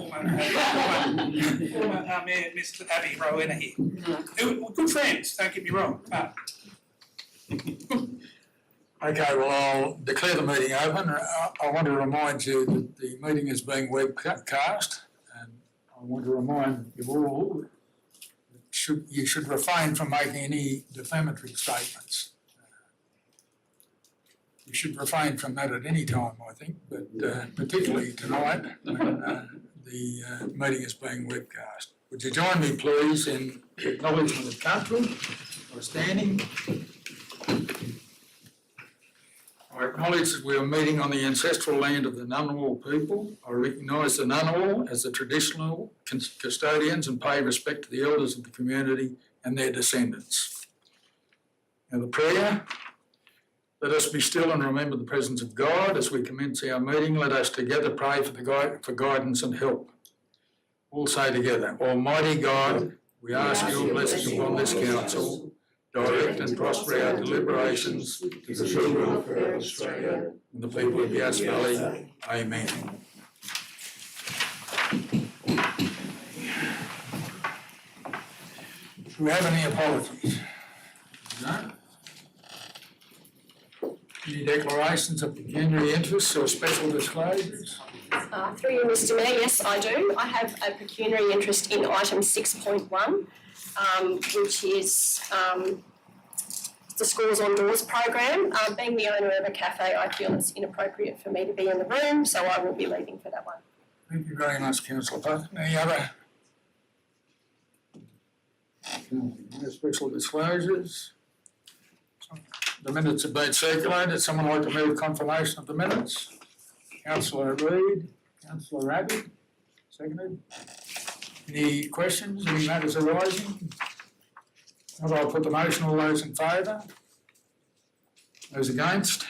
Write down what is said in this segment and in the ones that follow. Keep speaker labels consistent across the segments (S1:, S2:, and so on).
S1: former Mayor, Mr. Abby Rowena here. Who were good friends, don't get me wrong.
S2: Okay, well, I'll declare the meeting open. I want to remind you that the meeting is being webcast, and I want to remind you all that you should refrain from making any defamatory statements. You should refrain from that at any time, I think, but particularly tonight when the meeting is being webcast. Would you join me, please, in acknowledgement of country by standing? I acknowledge that we are meeting on the ancestral land of the Ngunnawal people. I recognise the Ngunnawal as the traditional custodians and pay respect to the elders of the community and their descendants. Now the prayer. Let us be still and remember the presence of God as we commence our meeting. Let us together pray for guidance and help. All say together, Almighty God, we ask your blessing upon this council. Direct and prosper our deliberations to the true welfare of Australia and the people of Yass Valley. Amen. Do we have any apologies? No? Any declarations of pecuniary interests or special disclosures?
S3: Through you, Mr. Mayor, yes, I do. I have a pecuniary interest in item 6.1. Which is the Schools on Doors program. Being the owner of a cafe, I feel it's inappropriate for me to be in the room, so I will be leaving for that one.
S2: Thank you very much, Councillor Putt. Any other? No special disclosures? The minutes have been circulated. Someone like to move confirmation of the minutes? Councillor Reid, Councillor Abbey, seconded. Any questions, any matters arising? I'll put the motion. All those in favour? Those against?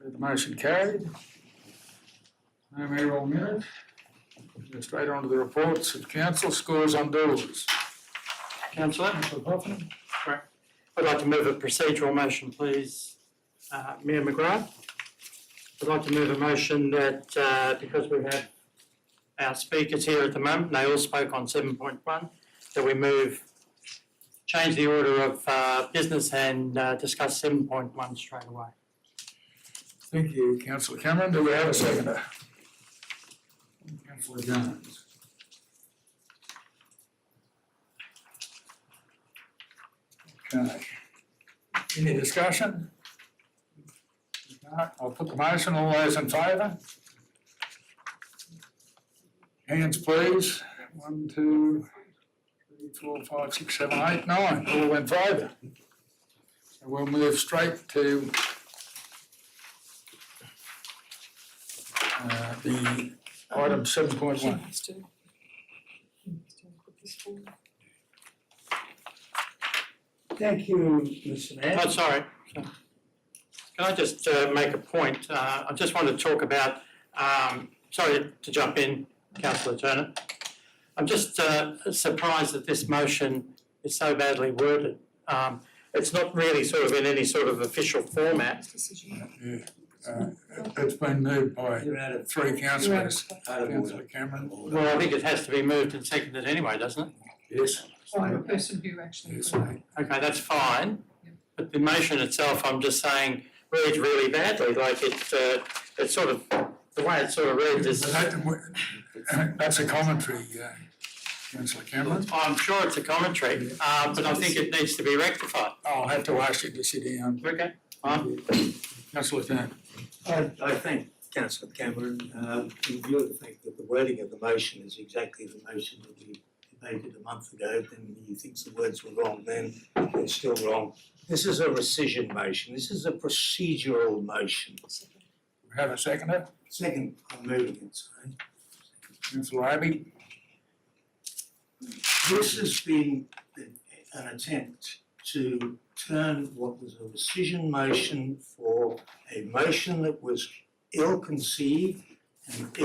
S2: The motion carried. No mayoral minute. Go straight on to the reports of council. Scores on doors.
S4: Councillor,
S2: Hoffman.
S4: I'd like to move a procedural motion, please. Mayor McGrath. I'd like to move a motion that because we have our speakers here at the moment, they all spoke on 7.1, that we change the order of business and discuss 7.1 straight away.
S2: Thank you, Councillor Cameron. Do we have a seconder? Councillor Jones. Okay. Any discussion? No. I'll put the motion. All those in favour? Hands, please. 1, 2, 3, 4, 5, 6, 7, 8, 9. All in favour. So we'll move straight to the item 7.1.
S5: Thank you, Mr. Mayor.
S4: Oh, sorry. Can I just make a point? I just want to talk about, sorry to jump in, Councillor Turner. I'm just surprised that this motion is so badly worded. It's not really sort of in any sort of official format.
S2: Yeah. It's been moved by 3 councillors. Councillor Cameron.
S4: Well, I think it has to be moved and seconded anyway, doesn't it?
S2: Yes.
S6: By the person who actually.
S2: Yes.
S4: Okay, that's fine. But the motion itself, I'm just saying, reads really badly. Like it's sort of, the way it sort of reads is.
S2: That's a commentary, Councillor Cameron.
S4: I'm sure it's a commentary, but I think it needs to be rectified.
S2: I'll have to ask you to sit down.
S4: Okay.
S2: Councillor Turner.
S5: I thank Councillor Cameron in view of the fact that the wording of the motion is exactly the motion that we debated a month ago. Then he thinks the words were wrong, then they're still wrong. This is a rescission motion. This is a procedural motion.
S2: We have a seconder.
S5: Second, I'm moving it, sorry.
S2: Councillor Abbey.
S5: This has been an attempt to turn what was a rescission motion for a motion that was ill-conceived and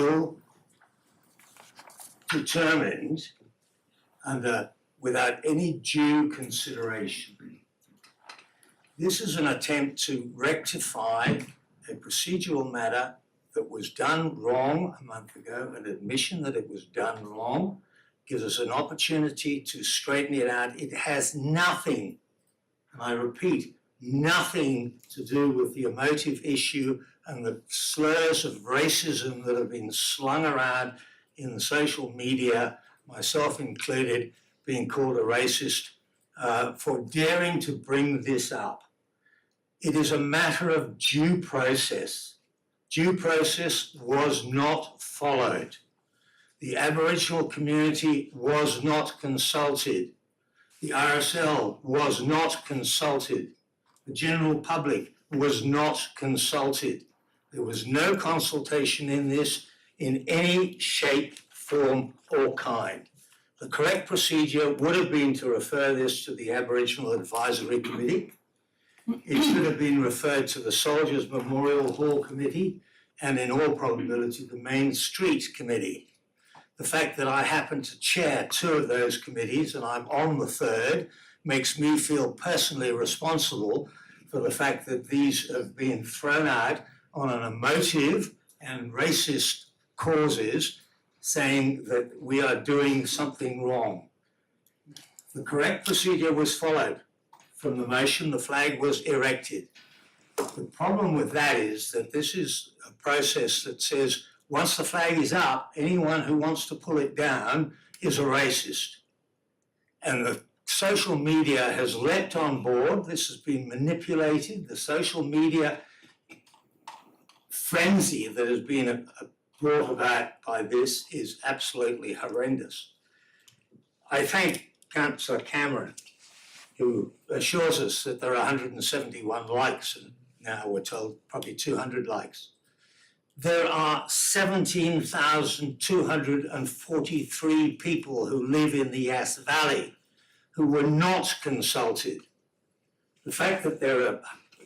S5: ill-determined and without any due consideration. This is an attempt to rectify a procedural matter that was done wrong a month ago, an admission that it was done wrong, gives us an opportunity to straighten it out. It has nothing, and I repeat, nothing to do with the emotive issue and the slurs of racism that have been slung around in the social media, myself included, being called a racist for daring to bring this up. It is a matter of due process. Due process was not followed. The Aboriginal community was not consulted. The RSL was not consulted. The general public was not consulted. There was no consultation in this in any shape, form, or kind. The correct procedure would have been to refer this to the Aboriginal Advisory Committee. It should have been referred to the Soldiers Memorial Hall Committee and in all probability the Main Street Committee. The fact that I happen to chair two of those committees and I'm on the third makes me feel personally responsible for the fact that these have been thrown out on an emotive and racist causes, saying that we are doing something wrong. The correct procedure was followed. From the motion, the flag was erected. The problem with that is that this is a process that says once the flag is up, anyone who wants to pull it down is a racist. And the social media has leapt on board. This has been manipulated. The social media frenzy that has been brought about by this is absolutely horrendous. I thank Councillor Cameron, who assures us that there are 171 likes, and now we're told probably 200 likes. There are 17,243 people who live in the Yass Valley who were not consulted. The fact that there are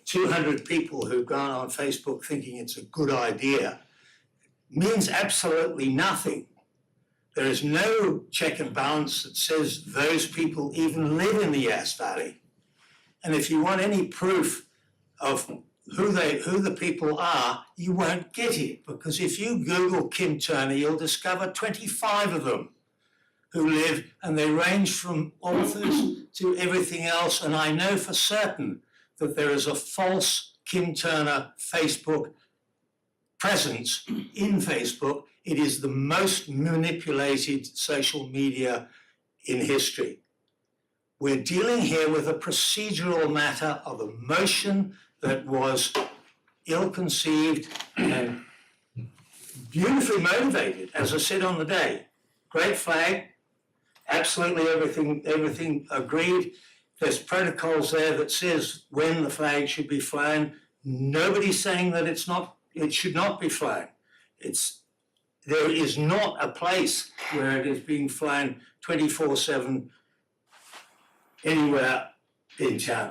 S5: 200 people who've gone on Facebook thinking it's a good idea means absolutely nothing. There is no check and balance that says those people even live in the Yass Valley. And if you want any proof of who the people are, you won't get it, because if you Google Kim Turner, you'll discover 25 of them who live, and they range from authors to everything else. And I know for certain that there is a false Kim Turner Facebook presence in Facebook. It is the most manipulated social media in history. We're dealing here with a procedural matter of a motion that was ill-conceived and beautifully motivated, as I said on the day. Great flag, absolutely everything agreed. There's protocols there that says when the flag should be flown. Nobody's saying that it should not be flown. There is not a place where it is being flown 24/7 anywhere in town.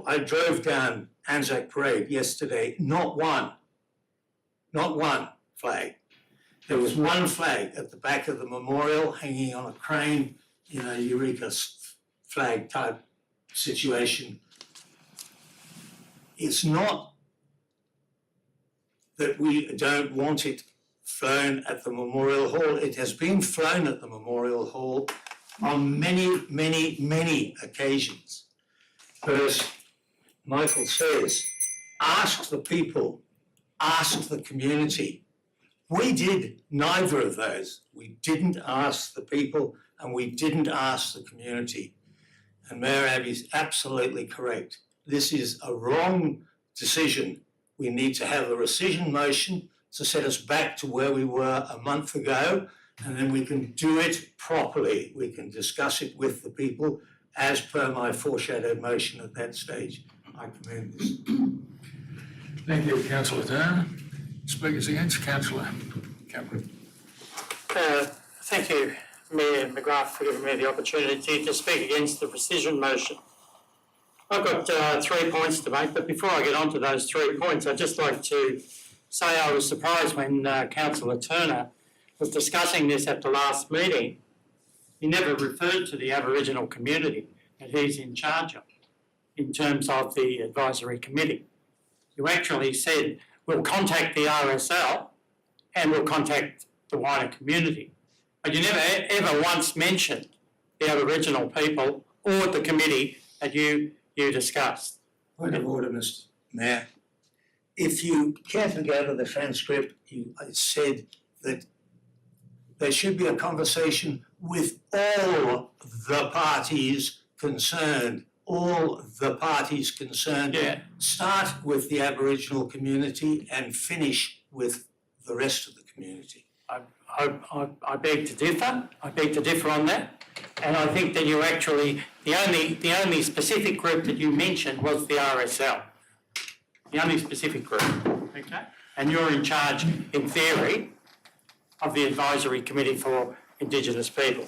S5: I drove down Anzac Parade yesterday, not one flag. There was one flag at the back of the memorial hanging on a crane in a Eureka flag type situation. It's not that we don't want it flown at the Memorial Hall. It has been flown at the Memorial Hall on many, many, many occasions. But as Michael says, ask the people, ask the community. We did neither of those. We didn't ask the people and we didn't ask the community. And Mayor Abbey is absolutely correct. This is a wrong decision. We need to have a rescission motion to set us back to where we were a month ago, and then we can do it properly. We can discuss it with the people as per my foreshadowed motion at that stage. I commend this.
S2: Thank you, Councillor Turner. Speakers against, Councillor Cameron.
S4: Thank you, Mayor McGrath, for giving me the opportunity to speak against the rescission motion. I've got 3 points to make, but before I get on to those 3 points, I'd just like to say I was surprised when Councillor Turner was discussing this at the last meeting. He never referred to the Aboriginal community that he's in charge of in terms of the advisory committee. You actually said, we'll contact the RSL and will contact the wider community. But you never ever once mentioned the Aboriginal people or the committee that you discussed.
S5: Point of order, Mr. Mayor. If you carefully go to the transcript, I said that there should be a conversation with all the parties concerned. All the parties concerned.
S4: Yeah.
S5: Start with the Aboriginal community and finish with the rest of the community.
S4: I beg to differ. I beg to differ on that. And I think that you actually, the only specific group that you mentioned was the RSL. The only specific group, okay? And you're in charge, in theory, of the Advisory Committee for Indigenous People.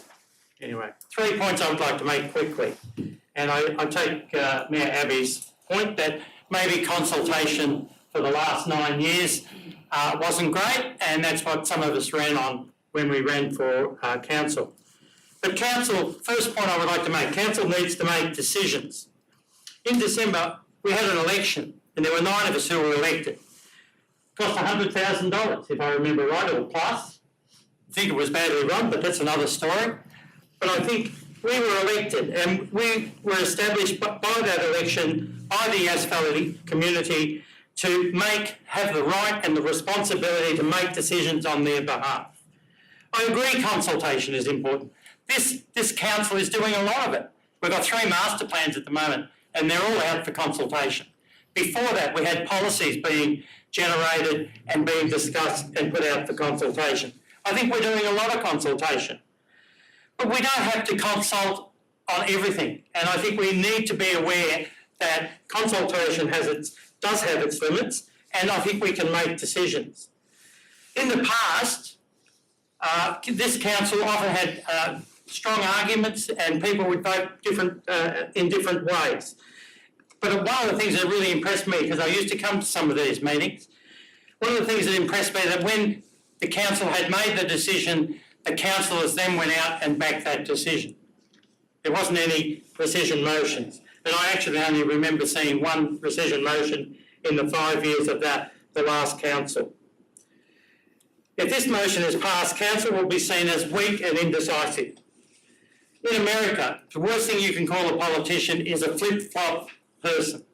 S4: Anyway, 3 points I would like to make quickly. And I take Mayor Abbey's point that maybe consultation for the last 9 years wasn't great, and that's what some of us ran on when we ran for council. But council, first point I would like to make, council needs to make decisions. In December, we had an election, and there were 9 of us who were elected. Cost $100,000, if I remember right, or plus. I think it was badly run, but that's another story. But I think we were elected, and we were established by that election by the Yass Valley community to have the right and the responsibility to make decisions on their behalf. I agree consultation is important. This council is doing a lot of it. We've got 3 master plans at the moment, and they're all out for consultation. Before that, we had policies being generated and being discussed and put out for consultation. I think we're doing a lot of consultation. But we don't have to consult on everything. And I think we need to be aware that consultation does have its limits, and I think we can make decisions. In the past, this council often had strong arguments and people would vote in different ways. But one of the things that really impressed me, because I used to come to some of these meetings, one of the things that impressed me that when the council had made the decision, the councillors then went out and backed that decision. There wasn't any rescission motions. And I actually only remember seeing 1 rescission motion in the 5 years of the last council. If this motion is passed, council will be seen as weak and indecisive. In America, the worst thing you can call a politician is a flip-flop person.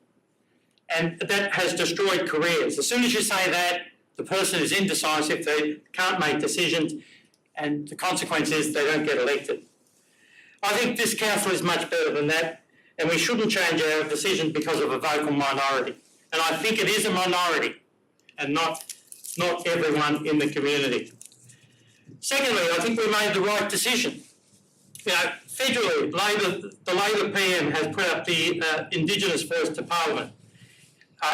S4: And that has destroyed careers. As soon as you say that, the person is indecisive, they can't make decisions, and the consequence is they don't get elected. I think this council is much better than that, and we shouldn't change our decision because of a vocal minority. And I think it is a minority, and not everyone in the community. Secondly, I think we made the right decision. Federally, the Labor PM has put up the Indigenous voice to Parliament.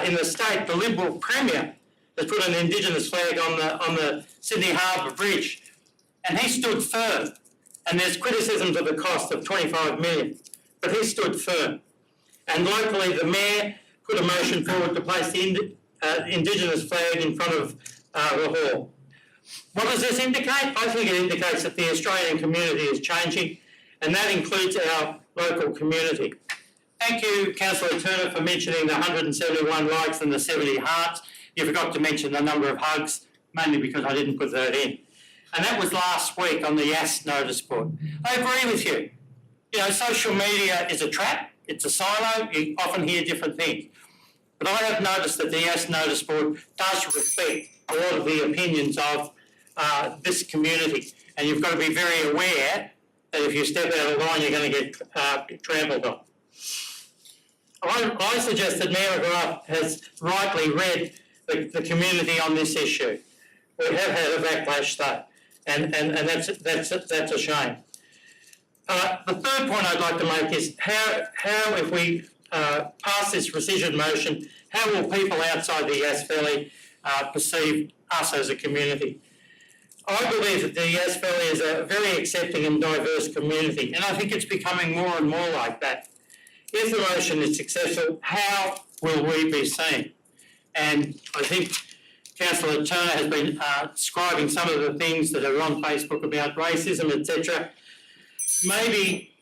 S4: In the state, the Liberal Premier has put an Indigenous flag on the Sydney Harbour Bridge, and he stood firm. And there's criticisms of the cost of $25 million, but he stood firm. And locally, the Mayor put a motion forward to place the Indigenous flag in front of the hall. What does this indicate? I think it indicates that the Australian community is changing, and that includes our local community. Thank you, Councillor Turner, for mentioning the 171 likes and the 70 hearts. You forgot to mention the number of hugs, mainly because I didn't put that in. And that was last week on the Yass notice board. I agree with you. Social media is a trap, it's a silo, you often hear different things. But I have noticed that the Yass notice board does reflect a lot of the opinions of this community. And you've got to be very aware that if you step out of line, you're going to get trampled on. I suggest that Mayor McGrath has rightly read the community on this issue. We have had a backlash though, and that's a shame. The third point I'd like to make is how if we pass this rescission motion, how will people outside the Yass Valley perceive us as a community? I believe that the Yass Valley is a very accepting and diverse community, and I think it's becoming more and more like that. If the motion is successful, how will we be seen? And I think Councillor Turner has been describing some of the things that are on Facebook about racism, etc. Maybe,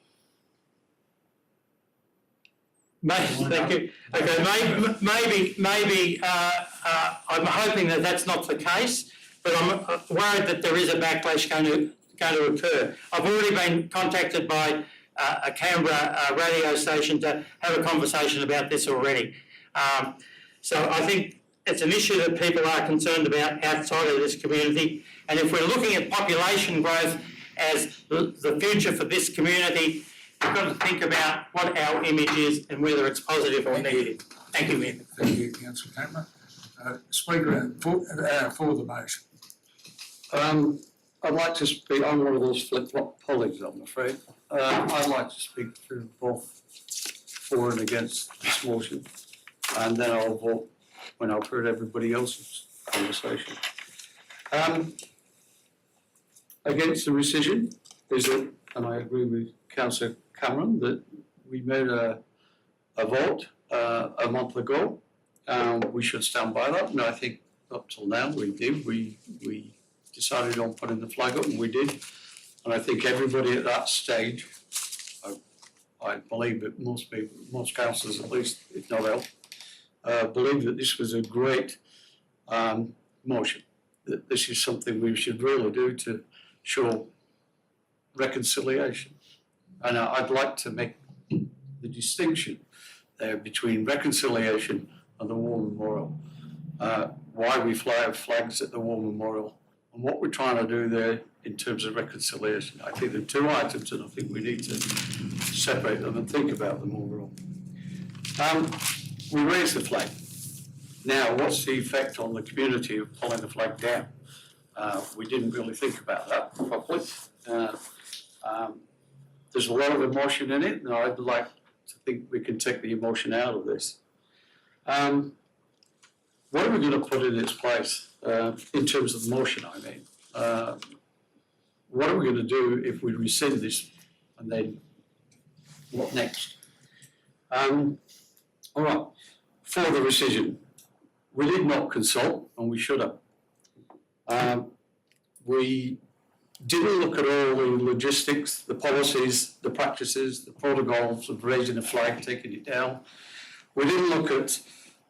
S4: thank you. Okay, maybe. I'm hoping that that's not the case, but I'm worried that there is a backlash going to occur. I've already been contacted by a Canberra radio station to have a conversation about this already. So I think it's an issue that people are concerned about outside of this community. And if we're looking at population growth as the future for this community, we've got to think about what our image is and whether it's positive or negative. Thank you, Mayor.
S2: Thank you, Councillor Cameron. Speaker for the motion.
S7: I'd like to speak, I'm one of those flip-flop colleagues, I'm afraid. I'd like to speak for both for and against this motion, and then I'll vote when I've heard everybody else's conversation. Against the rescission is that, and I agree with Councillor Cameron, that we made a vote a month ago. We should stand by that, and I think up till now we did. We decided on putting the flag up, and we did. And I think everybody at that stage, I believe that most people, most councillors at least, if not all, believe that this was a great motion. That this is something we should really do to show reconciliation. And I'd like to make the distinction there between reconciliation and the War Memorial. Why we fly our flags at the War Memorial and what we're trying to do there in terms of reconciliation. I think they're two items, and I think we need to separate them and think about them overall. We raised the flag. Now, what's the effect on the community of pulling the flag down? We didn't really think about that properly. There's a lot of emotion in it, and I'd like to think we can take the emotion out of this. What are we going to put in its place in terms of motion, I mean? What are we going to do if we rescind this, and then what next? All right, for the rescission, we did not consult, and we should have. We didn't look at all the logistics, the policies, the practices, the protocols of raising a flag, taking it down. We didn't look at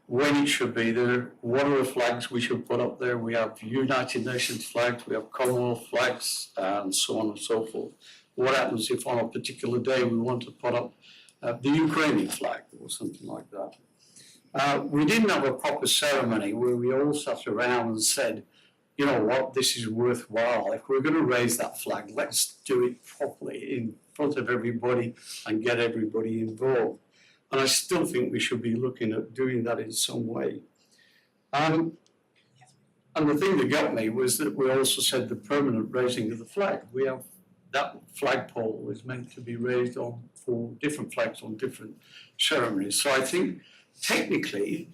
S7: when it should be there, what are the flags we should put up there. We have United Nations flags, we have Commonwealth flags, and so on and so forth. What happens if on a particular day we want to put up the Ukrainian flag or something like that? We didn't have a proper ceremony where we all sat around and said, you know what, this is worthwhile. If we're going to raise that flag, let's do it properly in front of everybody and get everybody involved. And I still think we should be looking at doing that in some way. And the thing that got me was that we also said the permanent raising of the flag. We have that flagpole is meant to be raised on for different flags on different ceremonies. So I think technically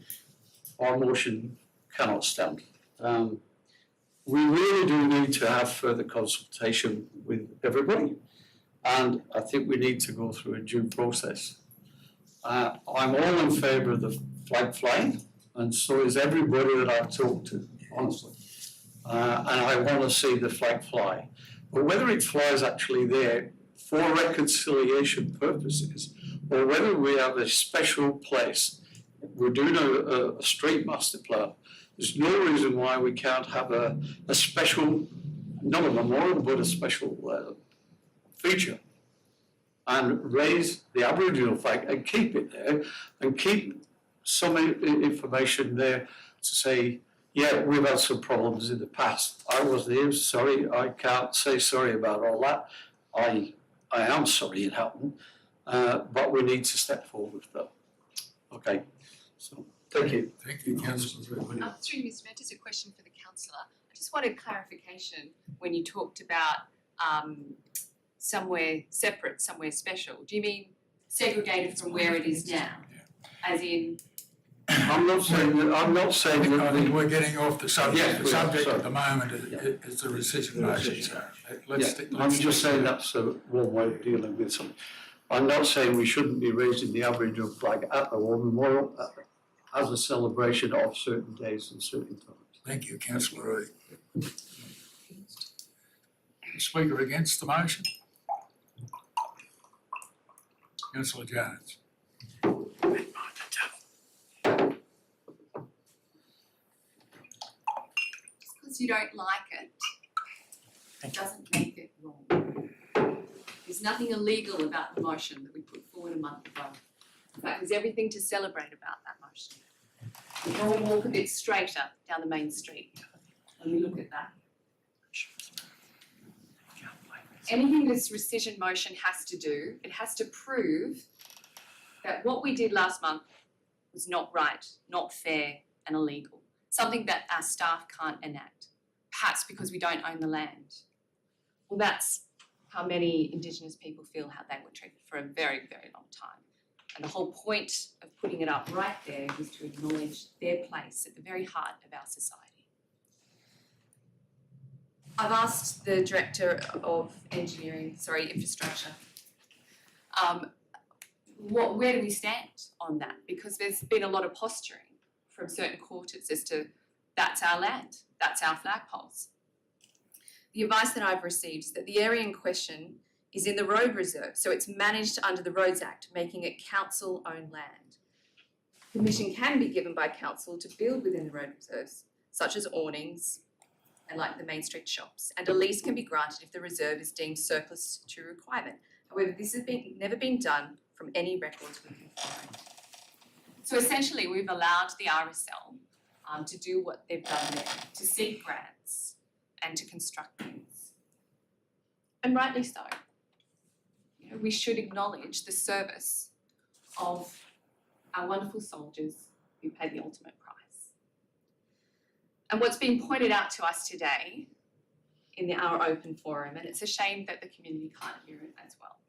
S7: our motion cannot stand. We really do need to have further consultation with everybody, and I think we need to go through a due process. I'm all in favour of the flag flying, and so is everybody that I've talked to, honestly. And I want to see the flag fly. But whether it flies actually there for reconciliation purposes, or whether we have a special place, we're doing a street master plan. There's no reason why we can't have a special, not a memorial, but a special feature, and raise the Aboriginal flag and keep it there, and keep some information there to say, yeah, we've had some problems in the past. I wasn't here, sorry, I can't say sorry about all that. I am sorry it happened, but we need to step forward though. Okay, so thank you.
S2: Thank you, Councillor.
S6: Through you, Mr. Mayor, just a question for the councillor. I just wanted clarification when you talked about somewhere separate, somewhere special. Do you mean segregated from where it is now? As in?
S7: I'm not saying that.
S2: I think we're getting off the subject.
S7: Yes,
S2: The subject
S7: sorry.
S2: at the moment is the rescission motion, so
S7: I'm just saying that's one way of dealing with something. I'm not saying we shouldn't be raising the Aboriginal flag at the War Memorial as a celebration of certain days and certain times.
S2: Thank you, Councillor Reid. Speaker against the motion? Councillor Jones.
S6: Because because you don't like it, doesn't make it wrong. There's nothing illegal about the motion that we put forward a month ago. In fact, there's everything to celebrate about that motion. We can all walk a bit straighter down the main street when we look at that. Anything this rescission motion has to do, it has to prove that what we did last month was not right, not fair and illegal. Something that our staff can't enact, perhaps because we don't own the land. Well, that's how many Indigenous people feel how they were treated for a very, very long time. And the whole point of putting it up right there was to acknowledge their place at the very heart of our society. I've asked the Director of Infrastructure, where do we stand on that? Because there's been a lot of posturing from certain quarters as to that's our land, that's our flagpoles. The advice that I've received is that the area in question is in the road reserve, so it's managed under the Roads Act, making it council-owned land. Permission can be given by council to build within the road reserves, such as awnings and like the Main Street shops, and a lease can be granted if the reserve is deemed surplus to requirement. However, this has never been done from any records we can find. So essentially, we've allowed the RSL to do what they've done there, to seek grants and to construct things. And rightly so. You know, we should acknowledge the service of our wonderful soldiers who pay the ultimate price. And what's been pointed out to us today in our open forum, and it's a shame that the community can't hear it as well,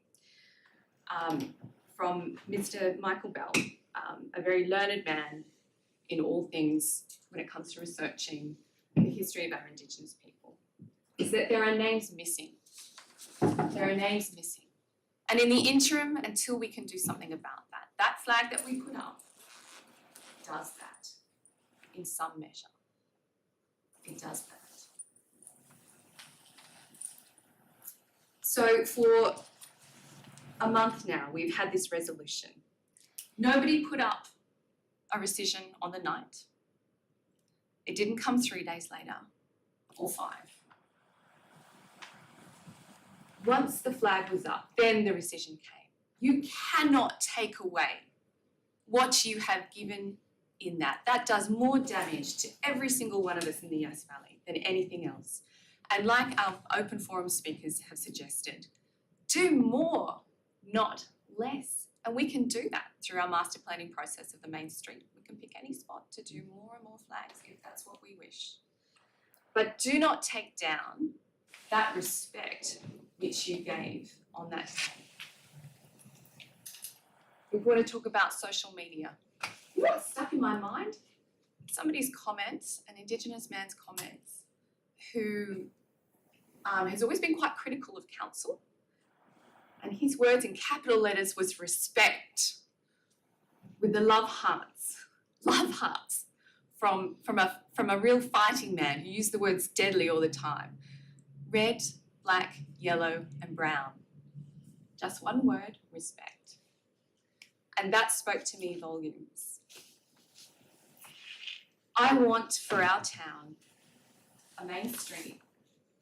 S6: from Mr. Michael Bell, a very learned man in all things when it comes to researching the history of our Indigenous people, is that there are names missing. There are names missing. And in the interim, until we can do something about that, that flag that we put up does that in some measure. It does that. So for a month now, we've had this resolution. Nobody put up a rescission on the 9th. It didn't come 3 days later, or 5. Once the flag was up, then the rescission came. You cannot take away what you have given in that. That does more damage to every single one of us in the Yass Valley than anything else. And like our open forum speakers have suggested, do more, not less. And we can do that through our master planning process of the main street. We can pick any spot to do more and more flags if that's what we wish. But do not take down that respect which you gave on that day. We want to talk about social media. What's stuck in my mind? Somebody's comments, an Indigenous man's comments, who has always been quite critical of council. And his words in capital letters was respect, with the love hearts from a real fighting man who used the words deadly all the time. Red, black, yellow and brown. Just one word, respect. And that spoke to me volumes. I want for our town a main street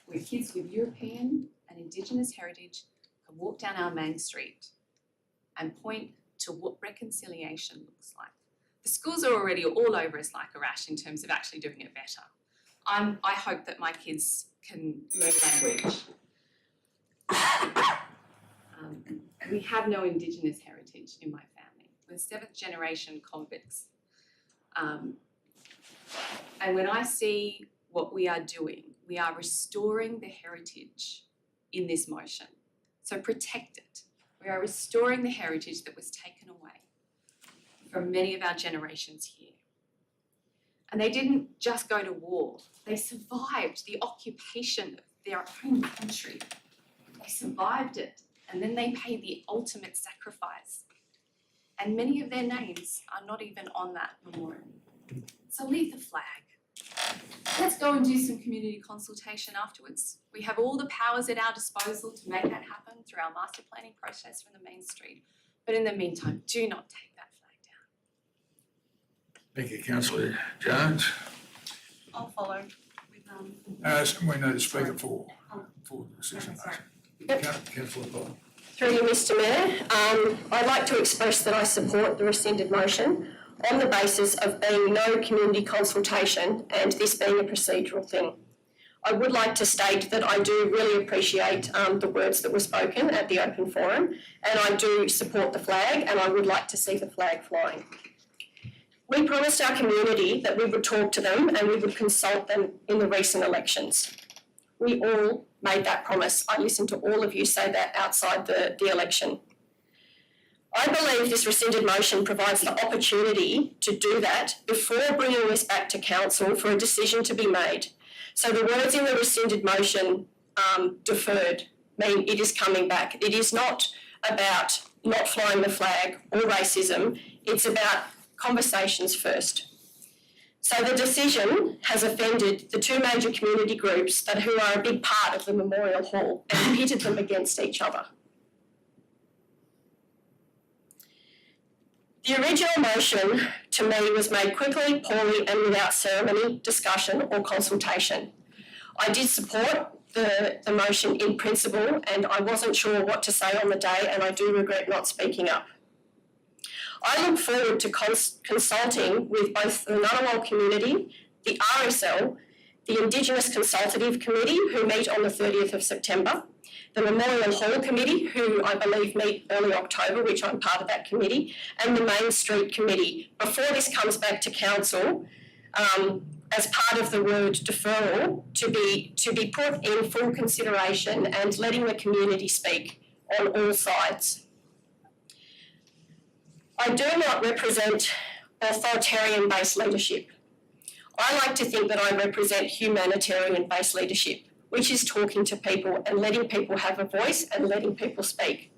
S6: where kids with European and Indigenous heritage can walk down our main street and point to what reconciliation looks like. The schools are already all over us like a rash in terms of actually doing it better. I hope that my kids can learn language. We have no Indigenous heritage in my family. We're 7th generation convicts. And when I see what we are doing, we are restoring the heritage in this motion. So protect it. We are restoring the heritage that was taken away from many of our generations here. And they didn't just go to war. They survived the occupation of their own country. They survived it, and then they paid the ultimate sacrifice. And many of their names are not even on that memorial. So leave the flag. Let's go and do some community consultation afterwards. We have all the powers at our disposal to make that happen through our master planning process from the main street. But in the meantime, do not take that flag down.
S2: Thank you, Councillor Jones.
S8: I'll follow with
S2: We need a speaker for the decision
S3: Yep.
S2: motion. Councillor Bond.
S3: Through you, Mr Mayor, I'd like to express that I support the rescinded motion on the basis of being no community consultation and this being a procedural thing. I would like to state that I do really appreciate the words that were spoken at the open forum, and I do support the flag, and I would like to see the flag flying. We promised our community that we would talk to them and we would consult them in the recent elections. We all made that promise. I listened to all of you say that outside the election. I believe this rescinded motion provides the opportunity to do that before bringing this back to council for a decision to be made. So the words in the rescinded motion, deferred, mean it is coming back. It is not about not flying the flag or racism. It's about conversations first. So the decision has offended the two major community groups who are a big part of the Memorial Hall and pitted them against each other. The original motion to me was made quickly, poorly and without ceremony, discussion or consultation. I did support the motion in principle and I wasn't sure what to say on the day and I do regret not speaking up. I look forward to consulting with both the Ngunnawal community, the RSL, the Indigenous Consultative Committee who meet on the 30th of September, the Memorial Hall Committee who I believe meet early October, which I'm part of that committee, and the Main Street Committee before this comes back to council as part of the word deferral to be put in full consideration and letting the community speak on all sides. I do not represent authoritarian-based leadership. I like to think that I represent humanitarian-based leadership, which is talking to people and letting people have a voice and letting people speak.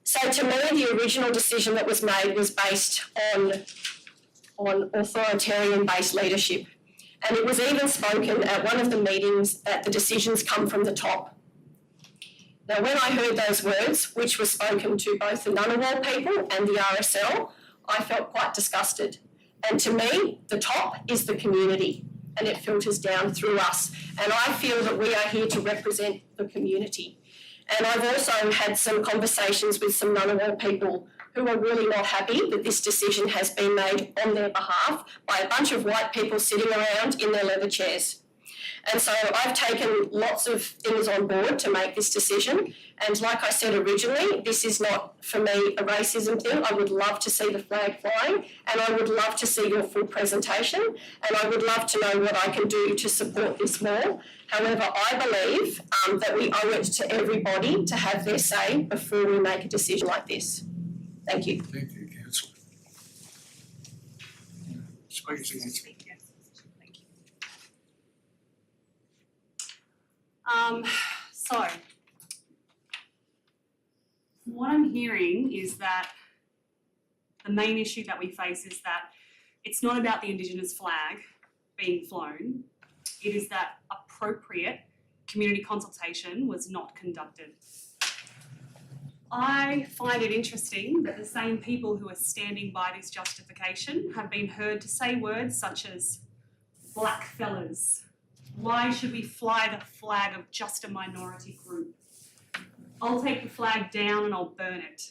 S3: So to me, the original decision that was made was based on authoritarian-based leadership. And it was even spoken at one of the meetings that the decisions come from the top. Now, when I heard those words, which were spoken to both the Ngunnawal people and the RSL, I felt quite disgusted. And to me, the top is the community and it filters down through us. And I feel that we are here to represent the community. And I've also had some conversations with some Ngunnawal people who are really not happy that this decision has been made on their behalf by a bunch of white people sitting around in their leather chairs. And so I've taken lots of things on board to make this decision. And like I said originally, this is not, for me, a racism thing. I would love to see the flag flying and I would love to see your full presentation and I would love to know what I can do to support this more. However, I believe that we owe it to everybody to have their say before we make a decision like this. Thank you.
S2: Thank you, councillor. Speakers against.
S8: So, what I'm hearing is that the main issue that we face is that it's not about the Indigenous flag being flown, it is that appropriate community consultation was not conducted. I find it interesting that the same people who are standing by this justification have been heard to say words such as black fellas. Why should we fly the flag of just a minority group? I'll take the flag down and I'll burn it.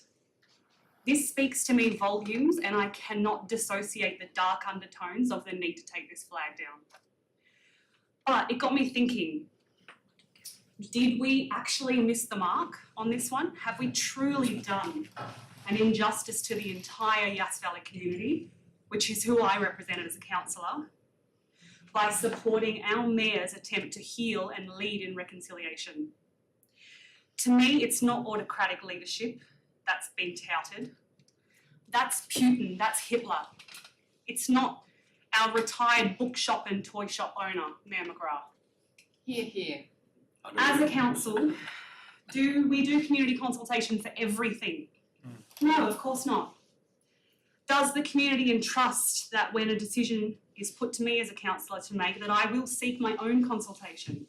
S8: This speaks to me volumes and I cannot dissociate the dark undertones of the need to take this flag down. But it got me thinking, did we actually miss the mark on this one? Have we truly done an injustice to the entire Yass Valley community, which is who I represented as a councillor, by supporting our mayor's attempt to heal and lead in reconciliation? To me, it's not autocratic leadership that's been touted. That's Putin, that's Hitler. It's not our retired bookshop and toy shop owner, Mayor McGrath.
S6: Hear, hear.
S8: As a council, do we do community consultation for everything? No, of course not. Does the community entrust that when a decision is put to me as a councillor to make, that I will seek my own consultation,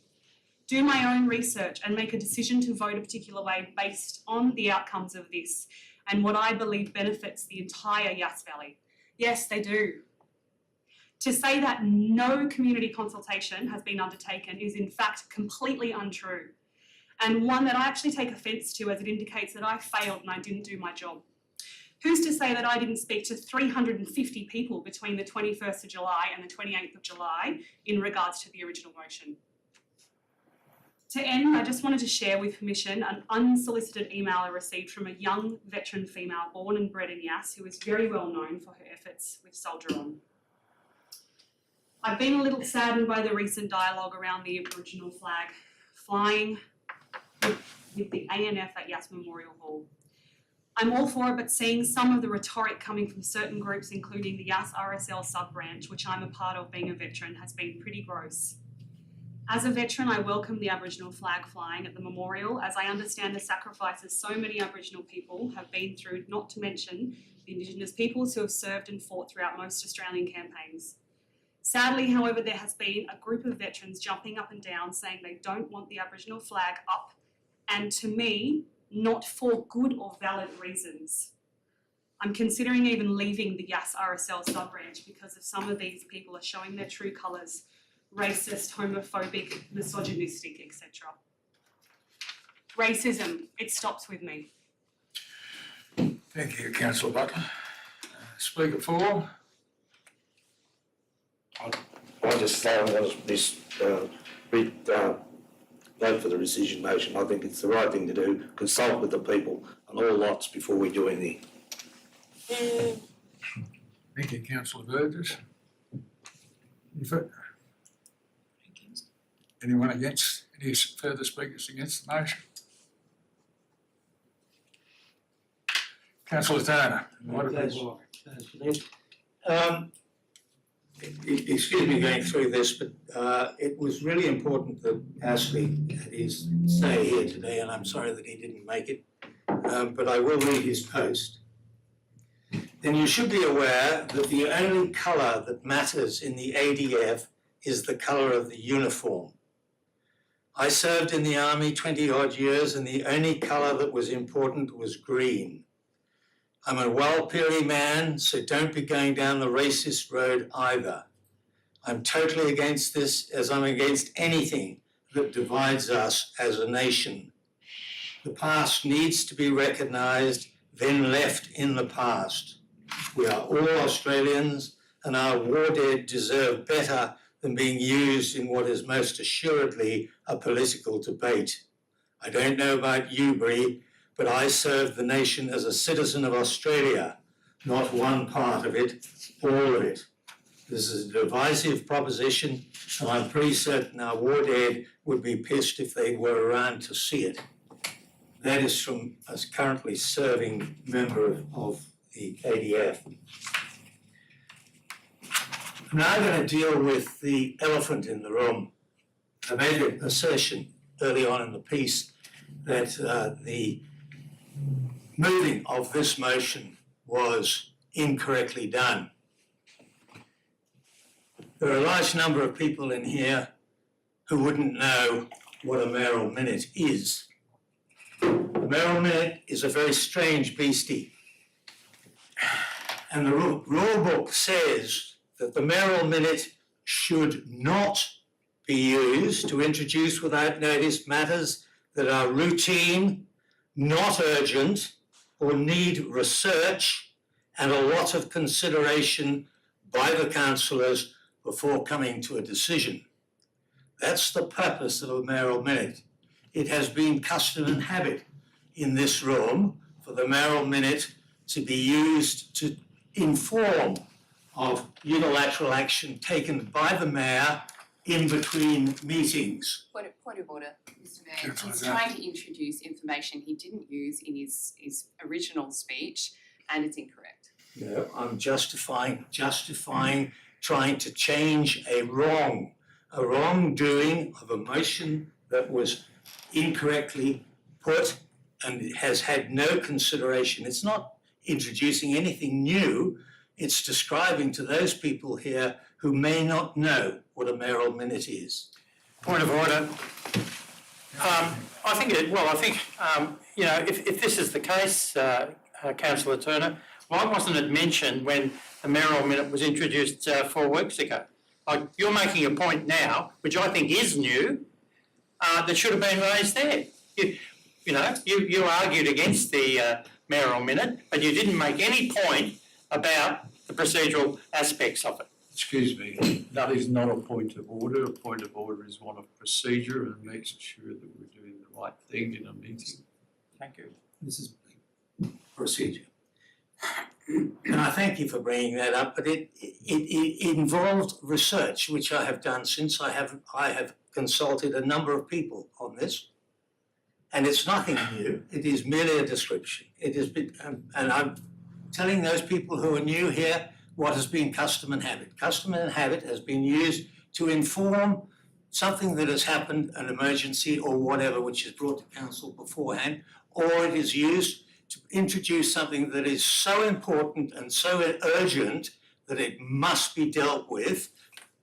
S8: do my own research and make a decision to vote a particular way based on the outcomes of this and what I believe benefits the entire Yass Valley? Yes, they do. To say that no community consultation has been undertaken is in fact completely untrue, and one that I actually take offence to, as it indicates that I failed and I didn't do my job. Who's to say that I didn't speak to 350 people between the 21st of July and the 28th of July in regards to the original motion? To end, I just wanted to share with permission an unsolicited email I received from a young veteran female born and bred in Yass who is very well known for her efforts with Soldier On. I've been a little saddened by the recent dialogue around the Aboriginal flag flying with the ANF at Yass Memorial Hall. I'm all for it, but seeing some of the rhetoric coming from certain groups, including the Yass RSL sub-branch, which I'm a part of being a veteran, has been pretty gross. As a veteran, I welcome the Aboriginal flag flying at the memorial, as I understand the sacrifices so many Aboriginal people have been through, not to mention the Indigenous peoples who have served and fought throughout most Australian campaigns. Sadly, however, there has been a group of veterans jumping up and down saying they don't want the Aboriginal flag up, and to me, not for good or valid reasons. I'm considering even leaving the Yass RSL sub-branch because of some of these people are showing their true colours, racist, homophobic, misogynistic, etc. Racism, it stops with me.
S2: Thank you, Councillor Butler. Speaker 4.
S9: I just say vote for the rescission motion. I think it's the right thing to do. Consult with the people on all lots before we do anything.
S2: Thank you, Councillor Burgess. Anyone against? Any further speakers against the motion? Councillor Turner, what have you got?
S5: Excuse me going through this, but it was really important that Ashley had his say here today, and I'm sorry that he didn't make it, but I will read his post. Then you should be aware that the only colour that matters in the ADF is the colour of the uniform. I served in the army 20 odd years, and the only colour that was important was green. I'm a Walpiri man, so don't be going down the racist road either. I'm totally against this, as I'm against anything that divides us as a nation. The past needs to be recognised, then left in the past. We are all Australians, and our war dead deserve better than being used in what is most assuredly a political debate. I don't know about you, Bree, but I served the nation as a citizen of Australia, not one part of it, all of it. This is a divisive proposition, and I'm pretty certain our war dead would be pissed if they were around to see it. That is from a currently serving member of the ADF. I'm now going to deal with the elephant in the room. I made an assertion early on in the piece that the moving of this motion was incorrectly done. There are a large number of people in here who wouldn't know what a mayoral minute is. A mayoral minute is a very strange beastie. And the rule book says that the mayoral minute should not be used to introduce without notice matters that are routine, not urgent, or need research and a lot of consideration by the councillors before coming to a decision. That's the purpose of a mayoral minute. It has been custom and habit in this room for the mayoral minute to be used to inform of unilateral action taken by the mayor in between meetings.
S6: Point of order, Mr. Mayor. He's trying to introduce information he didn't use in his original speech, and it's incorrect.
S5: No, I'm justifying trying to change a wrongdoing of a motion that was incorrectly put and has had no consideration. It's not introducing anything new. It's describing to those people here who may not know what a mayoral minute is.
S4: Point of order. I think, if this is the case, Councillor Turner, Why wasn't it mentioned when the mayoral minute was introduced 4 weeks ago? Like, you're making a point now, which I think is new, that should have been raised there. You argued against the mayoral minute, but you didn't make any point about the procedural aspects of it.
S7: Excuse me, that is not a point of order. A point of order is one of procedure and making sure that we're doing the right thing in a meeting.
S4: Thank you.
S5: This is procedure. And I thank you for bringing that up, but it involved research, which I have done since I have consulted a number of people on this. And it's nothing new, it is merely a description. It has been, and I'm telling those people who are new here what has been custom and habit. Custom and habit has been used to inform something that has happened, an emergency or whatever, which is brought to council beforehand, or it is used to introduce something that is so important and so urgent that it must be dealt with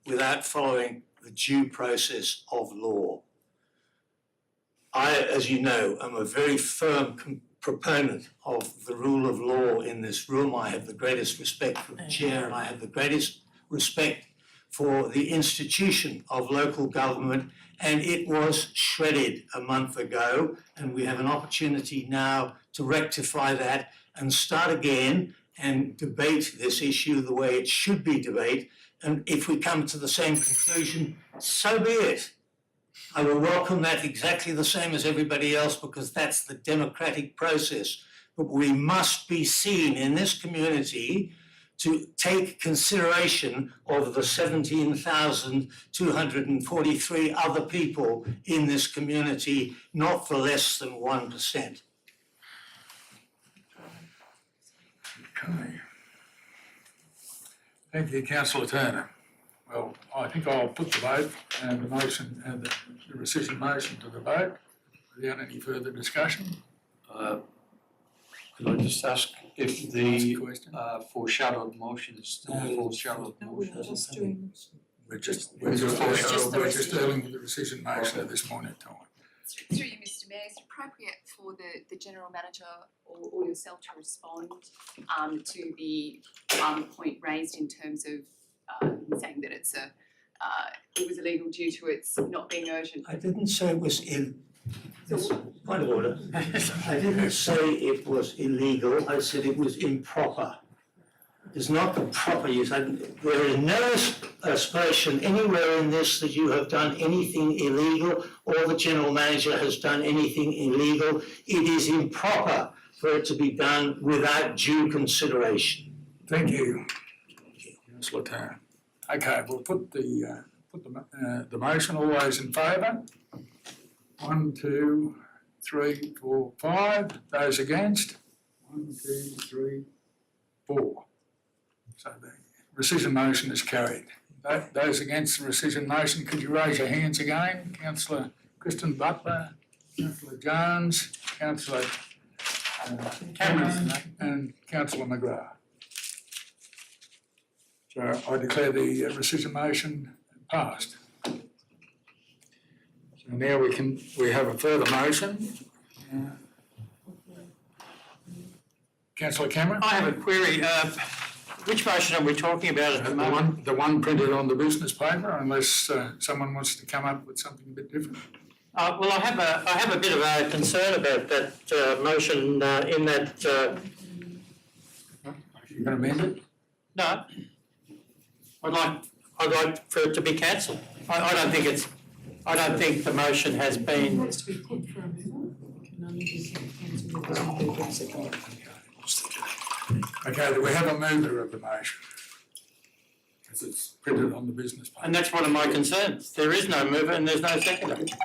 S5: without following the due process of law. I, as you know, am a very firm proponent of the rule of law in this room. I have the greatest respect for the chair and I have the greatest respect for the institution of local government, and it was shredded a month ago, and we have an opportunity now to rectify that and start again and debate this issue the way it should be debated. And if we come to the same conclusion, so be it. I will welcome that exactly the same as everybody else, because that's the democratic process. But we must be seen in this community to take consideration of the 17,243 other people in this community, not for less than 1%.
S2: Okay. Thank you, Councillor Turner. Well, I think I'll put the vote and the motion and the rescission motion to the vote without any further discussion.
S7: Could I just ask if
S2: Ask a
S7: the
S2: question.
S7: foreshadowed motion is still a foreshadowed motion?
S2: We're just
S7: We're just
S2: dealing with the rescission motion at this point in time.
S6: Through you, Mr. Mayor, is it appropriate for the general manager or yourself to respond to the point raised in terms of saying that it was illegal due to its not being urgent?
S5: I didn't say it was point of order. I didn't say it was illegal, I said it was improper. It's not the proper use. There is no aspersion anywhere in this that you have done anything illegal or the general manager has done anything illegal. It is improper for it to be done without due consideration.
S2: Thank you, Councillor Turner. Okay, we'll put the motion. All those in favour? 1, 2, 3, 4, 5. Those against? 1, 2, 3, 4. So the rescission motion is carried. Those against the rescission motion, could you raise your hands again? Councillor Kristen Butler, Councillor Jones, Councillor Cameron and Councillor McGrath. So I declare the rescission motion passed. So now we have a further motion. Councillor Cameron?
S4: I have a query. Which motion are we talking about at the moment?
S2: The one printed on the business paper, unless someone wants to come up with something a bit different.
S4: Well, I have a bit of a concern about that motion in that.
S2: You're going to amend it?
S4: No. I'd like for it to be cancelled. I don't think the motion has been.
S10: To be put for a amendment, we can only be cancelled if it's moved and seconded.
S2: Okay, do we have a mover of the motion? Because it's printed on the business paper.
S4: And that's one of my concerns. There is no mover and there's no seconder.
S2: Okay.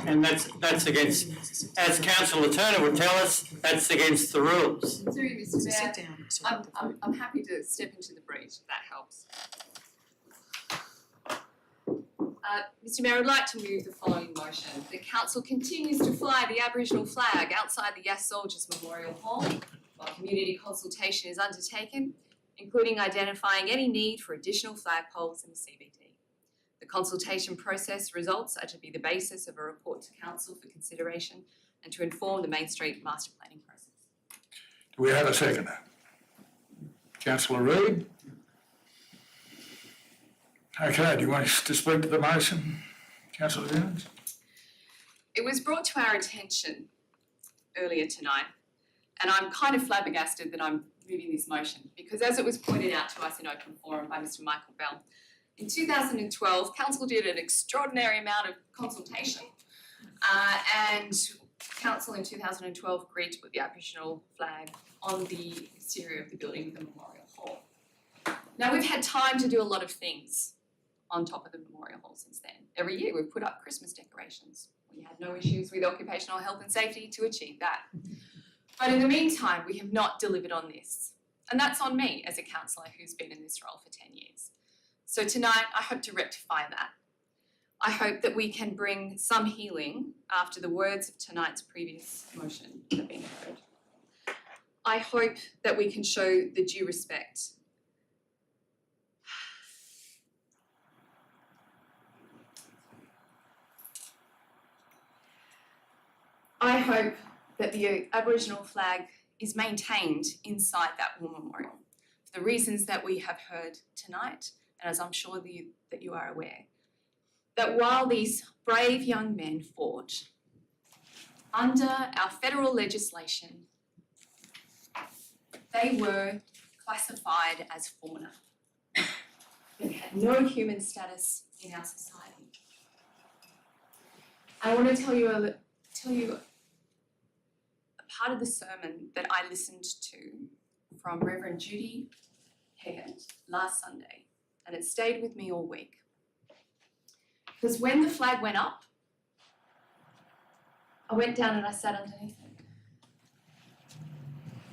S4: And that's against, as Councillor Turner would tell us, that's against the rules.
S6: Through you, Mr. Mayor,
S10: Sit down.
S6: I'm happy to step into the breach if that helps. Mr. Mayor, I'd like to move the following motion. The council continues to fly the Aboriginal flag outside the Yass Soldiers Memorial Hall while community consultation is undertaken, including identifying any need for additional flagpoles in the CBD. The consultation process results are to be the basis of a report to council for consideration and to inform the Main Street master planning process.
S2: Do we have a seconder? Councillor Reid? Okay, do you want us to speak to the motion, Councillor Jones?
S6: It was brought to our attention earlier tonight, and I'm kind of flabbergasted that I'm moving this motion, because as it was pointed out to us in open forum by Mr. Michael Bell, in 2012, Council did an extraordinary amount of consultation, and Council in 2012 agreed to put the Aboriginal flag on the exterior of the building of the Memorial Hall. Now, we've had time to do a lot of things on top of the Memorial Hall since then. Every year we've put up Christmas decorations. We had no issues with occupational health and safety to achieve that. But in the meantime, we have not delivered on this. And that's on me as a councillor who's been in this role for 10 years. So tonight, I hope to rectify that. I hope that we can bring some healing after the words of tonight's previous motion have been heard. I hope that we can show the due respect. I hope that the Aboriginal flag is maintained inside that war memorial for the reasons that we have heard tonight, and as I'm sure that you are aware, that while these brave young men fought under our federal legislation, they were classified as fauna. They had no human status in our society. I want to tell you a part of the sermon that I listened to from Reverend Judy Haggart last Sunday, and it stayed with me all week. Because when the flag went up, I went down and I sat underneath it.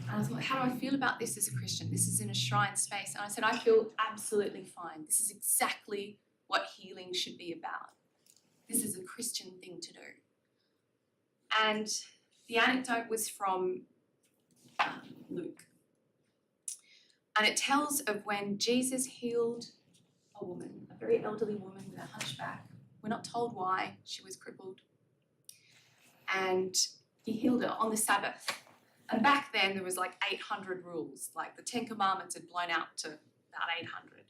S6: And I thought, how do I feel about this as a Christian? This is in a shrine space. And I said, I feel absolutely fine. This is exactly what healing should be about. This is a Christian thing to do. And the anecdote was from Luke. And it tells of when Jesus healed a woman, a very elderly woman with a hunchback. We're not told why she was crippled. And he healed her on the Sabbath. And back then there was like 800 rules, like the 10 Commandments had blown out to about 800.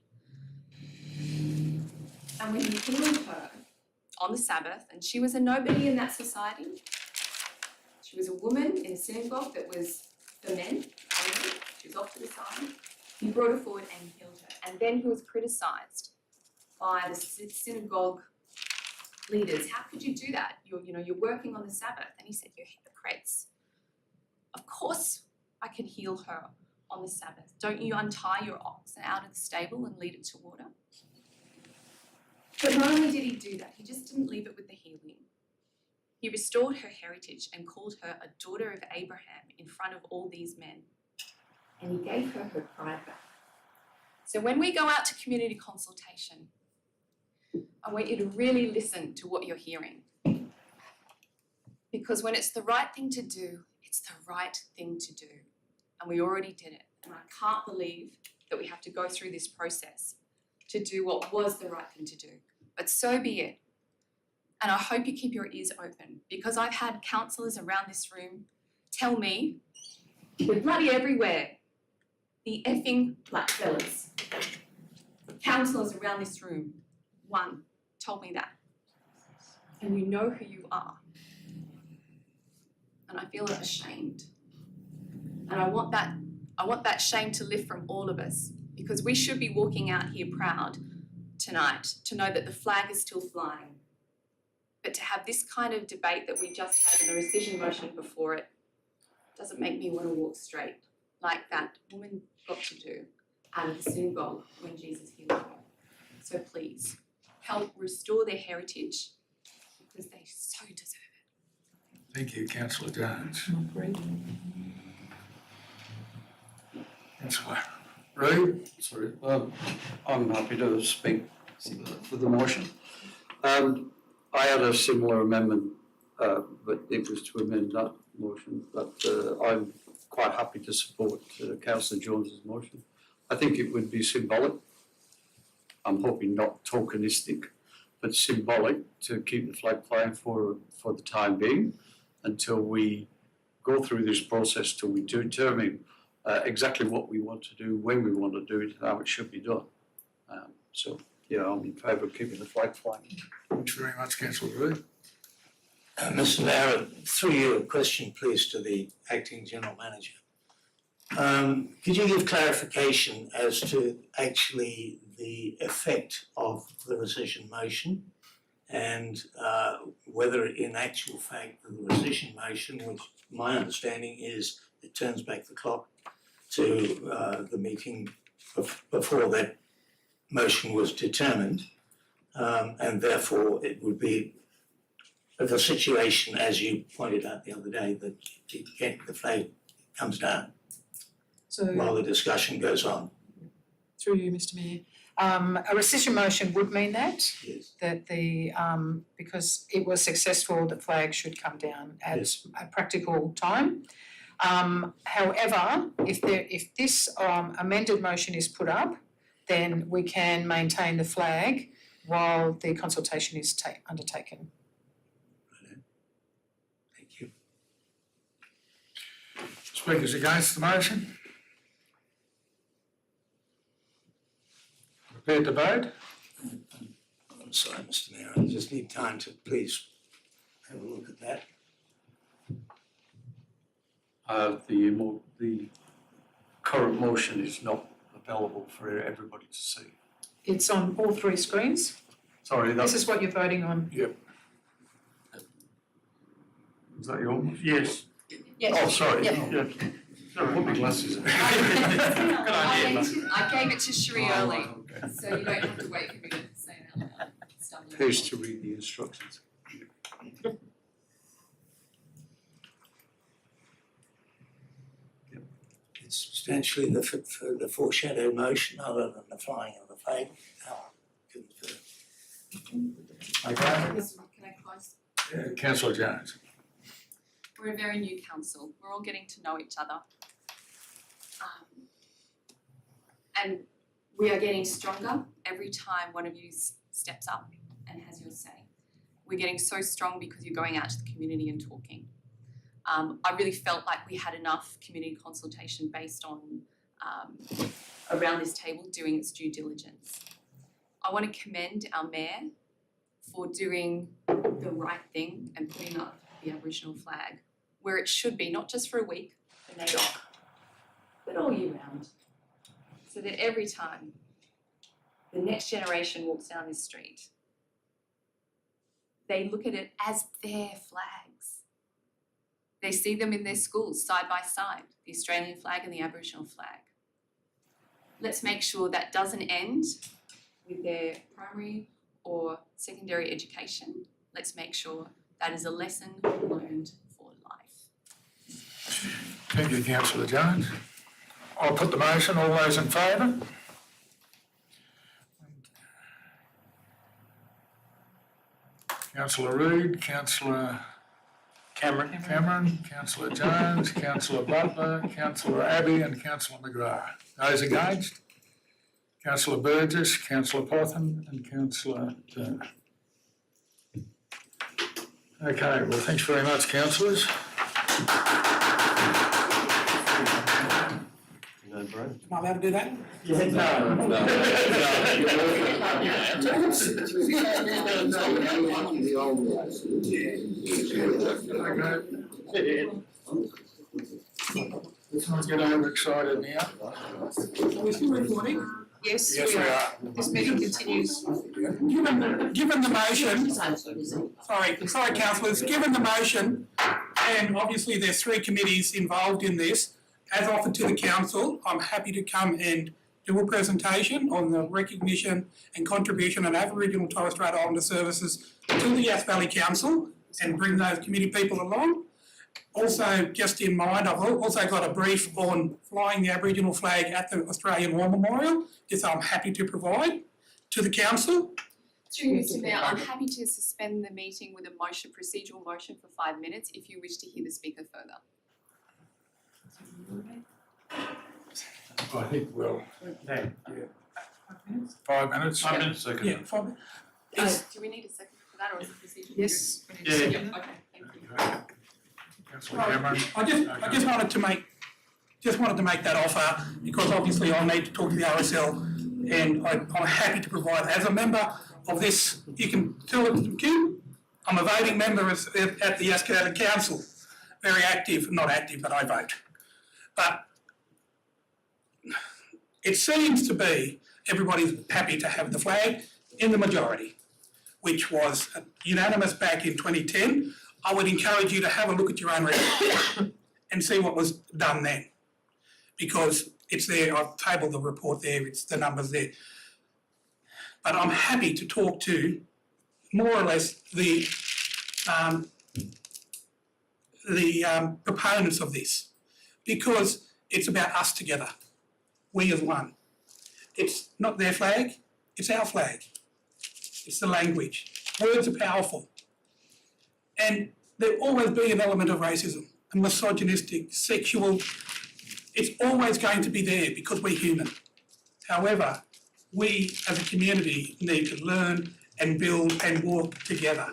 S6: And when he healed her on the Sabbath, and she was a nobody in that society, she was a woman in a synagogue that was for men only, she was off to the side, he brought her forward and healed her. And then he was criticised by the synagogue leaders. How could you do that? You're working on the Sabbath. And he said, you're hypocrites. Of course I can heal her on the Sabbath. Don't you untie your ox out of the stable and lead it to water? But not only did he do that, he just didn't leave it with the healing. He restored her heritage and called her a daughter of Abraham in front of all these men. And he gave her her pride back. So when we go out to community consultation, I want you to really listen to what you're hearing. Because when it's the right thing to do, it's the right thing to do. And we already did it. And I can't believe that we have to go through this process to do what was the right thing to do. But so be it. And I hope you keep your ears open, because I've had counsellors around this room tell me, we're bloody everywhere, the effing black fellas. Counsellors around this room, one, told me that. And you know who you are. And I feel ashamed. And I want that shame to lift from all of us, because we should be walking out here proud tonight to know that the flag is still flying. But to have this kind of debate that we just had and the rescission motion before it doesn't make me want to walk straight like that woman got to do out of the synagogue when Jesus healed her. So please, help restore their heritage, because they so deserve it.
S2: Thank you, Councillor Jones.
S10: Great.
S2: Councillor Reid?
S7: Sorry, I'm happy to speak for the motion. I had a similar amendment, but it was to amend that motion, but I'm quite happy to support Councillor Jones's motion. I think it would be symbolic. I'm hoping not tokenistic, but symbolic, to keep the flag flying for the time being, until we go through this process till we determine exactly what we want to do, when we want to do it, how it should be done. So, yeah, I'm in favour of keeping the flag flying.
S2: Thanks very much, councillor Reid.
S5: Mr Mayor, through you, a question please to the Acting General Manager. Could you give clarification as to actually the effect of the rescission motion and whether in actual fact the rescission motion, which my understanding is it turns back the clock to the meeting before that motion was determined, and therefore it would be of a situation, as you pointed out the other day, that the flag comes down
S10: So,
S5: while the discussion goes on.
S10: through you, Mr Mayor, a rescission motion would mean that,
S5: Yes.
S10: that the, because it was successful, the flag should come down at a practical time. However, if this amended motion is put up, then we can maintain the flag while the consultation is undertaken.
S5: Thank you.
S2: Speakers against the motion? Prepared to vote?
S5: I'm sorry, Mr Mayor, I just need time to please have a look at that.
S7: The current motion is not available for everybody to see.
S10: It's on all three screens.
S7: Sorry,
S10: This is what you're voting on.
S7: is that your motion?
S4: Yes.
S7: Oh, sorry.
S10: Yeah.
S7: Yeah. Sorry, put my glasses on.
S6: I gave it to Sheree early,
S7: Okay.
S6: so you don't have to wait for me to say it out loud. It's done.
S7: Who's to read the instructions?
S5: It's substantially the foreshadowed motion other than the flying of the flag.
S2: Okay.
S6: Can I close?
S2: Councillor Jones.
S6: We're a very new council. We're all getting to know each other. And we are getting stronger every time one of you steps up and has your say. We're getting so strong because you're going out to the community and talking. I really felt like we had enough community consultation based on around this table doing its due diligence. I want to commend our mayor for doing the right thing and putting up the Aboriginal flag where it should be, not just for a week, the NAIDOC, but all year round. So that every time the next generation walks down this street, they look at it as their flags. They see them in their schools side by side, the Australian flag and the Aboriginal flag. Let's make sure that doesn't end with their primary or secondary education. Let's make sure that is a lesson learned for life.
S2: Thank you, councillor Jones. I'll put the motion. All those in favour? Councillor Reid, Councillor Cameron, Councillor Jones, Councillor Butler, Councillor Abbey and Councillor McGrath. Those engaged? Councillor Burgess, Councillor Potham and Councillor Turner. Okay, well, thanks very much, councillors.
S7: No, bro.
S1: Am I allowed to do that?
S2: Let's not get overexcited now.
S10: Are we still recording? Yes,
S2: Yes, we are.
S10: This meeting continues.
S1: Given the motion, sorry councillors, given the motion, and obviously there's three committees involved in this, as offered to the council, I'm happy to come and do a presentation on the recognition and contribution of Aboriginal and Torres Strait Islander services to the Yass Valley Council and bring those committee people along. Also, just in mind, I've also got a brief on flying the Aboriginal flag at the Australian War Memorial, which I'm happy to provide to the council.
S6: Through you, Mr. Mayor, I'm happy to suspend the meeting with a motion, procedural motion for 5 minutes if you wish to hear the speaker further.
S2: I think we'll.
S4: Yeah.
S2: 5 minutes?
S4: 5 minutes.
S7: Second.
S1: Yeah,
S6: Do we need a second for that or is it procedural?
S10: Yes.
S6: We need a second. Okay, thank you.
S2: Councillor Cameron.
S1: I just wanted to make just wanted to make that offer because obviously I need to talk to the RSL and I'm happy to provide. As a member of this, you can tell it, Kim, I'm a voting member at the Yass Council, very active, not active, but I vote. But it seems to be everybody's happy to have the flag in the majority, which was unanimous back in 2010. I would encourage you to have a look at your own record and see what was done then. Because it's there, I've tabled the report there, it's the numbers there. But I'm happy to talk to more or less the proponents of this, because it's about us together, we as one. It's not their flag, it's our flag. It's the language. Words are powerful. And there'll always be an element of racism and misogynistic, sexual. It's always going to be there because we're human. However, we as a community need to learn and build and work together.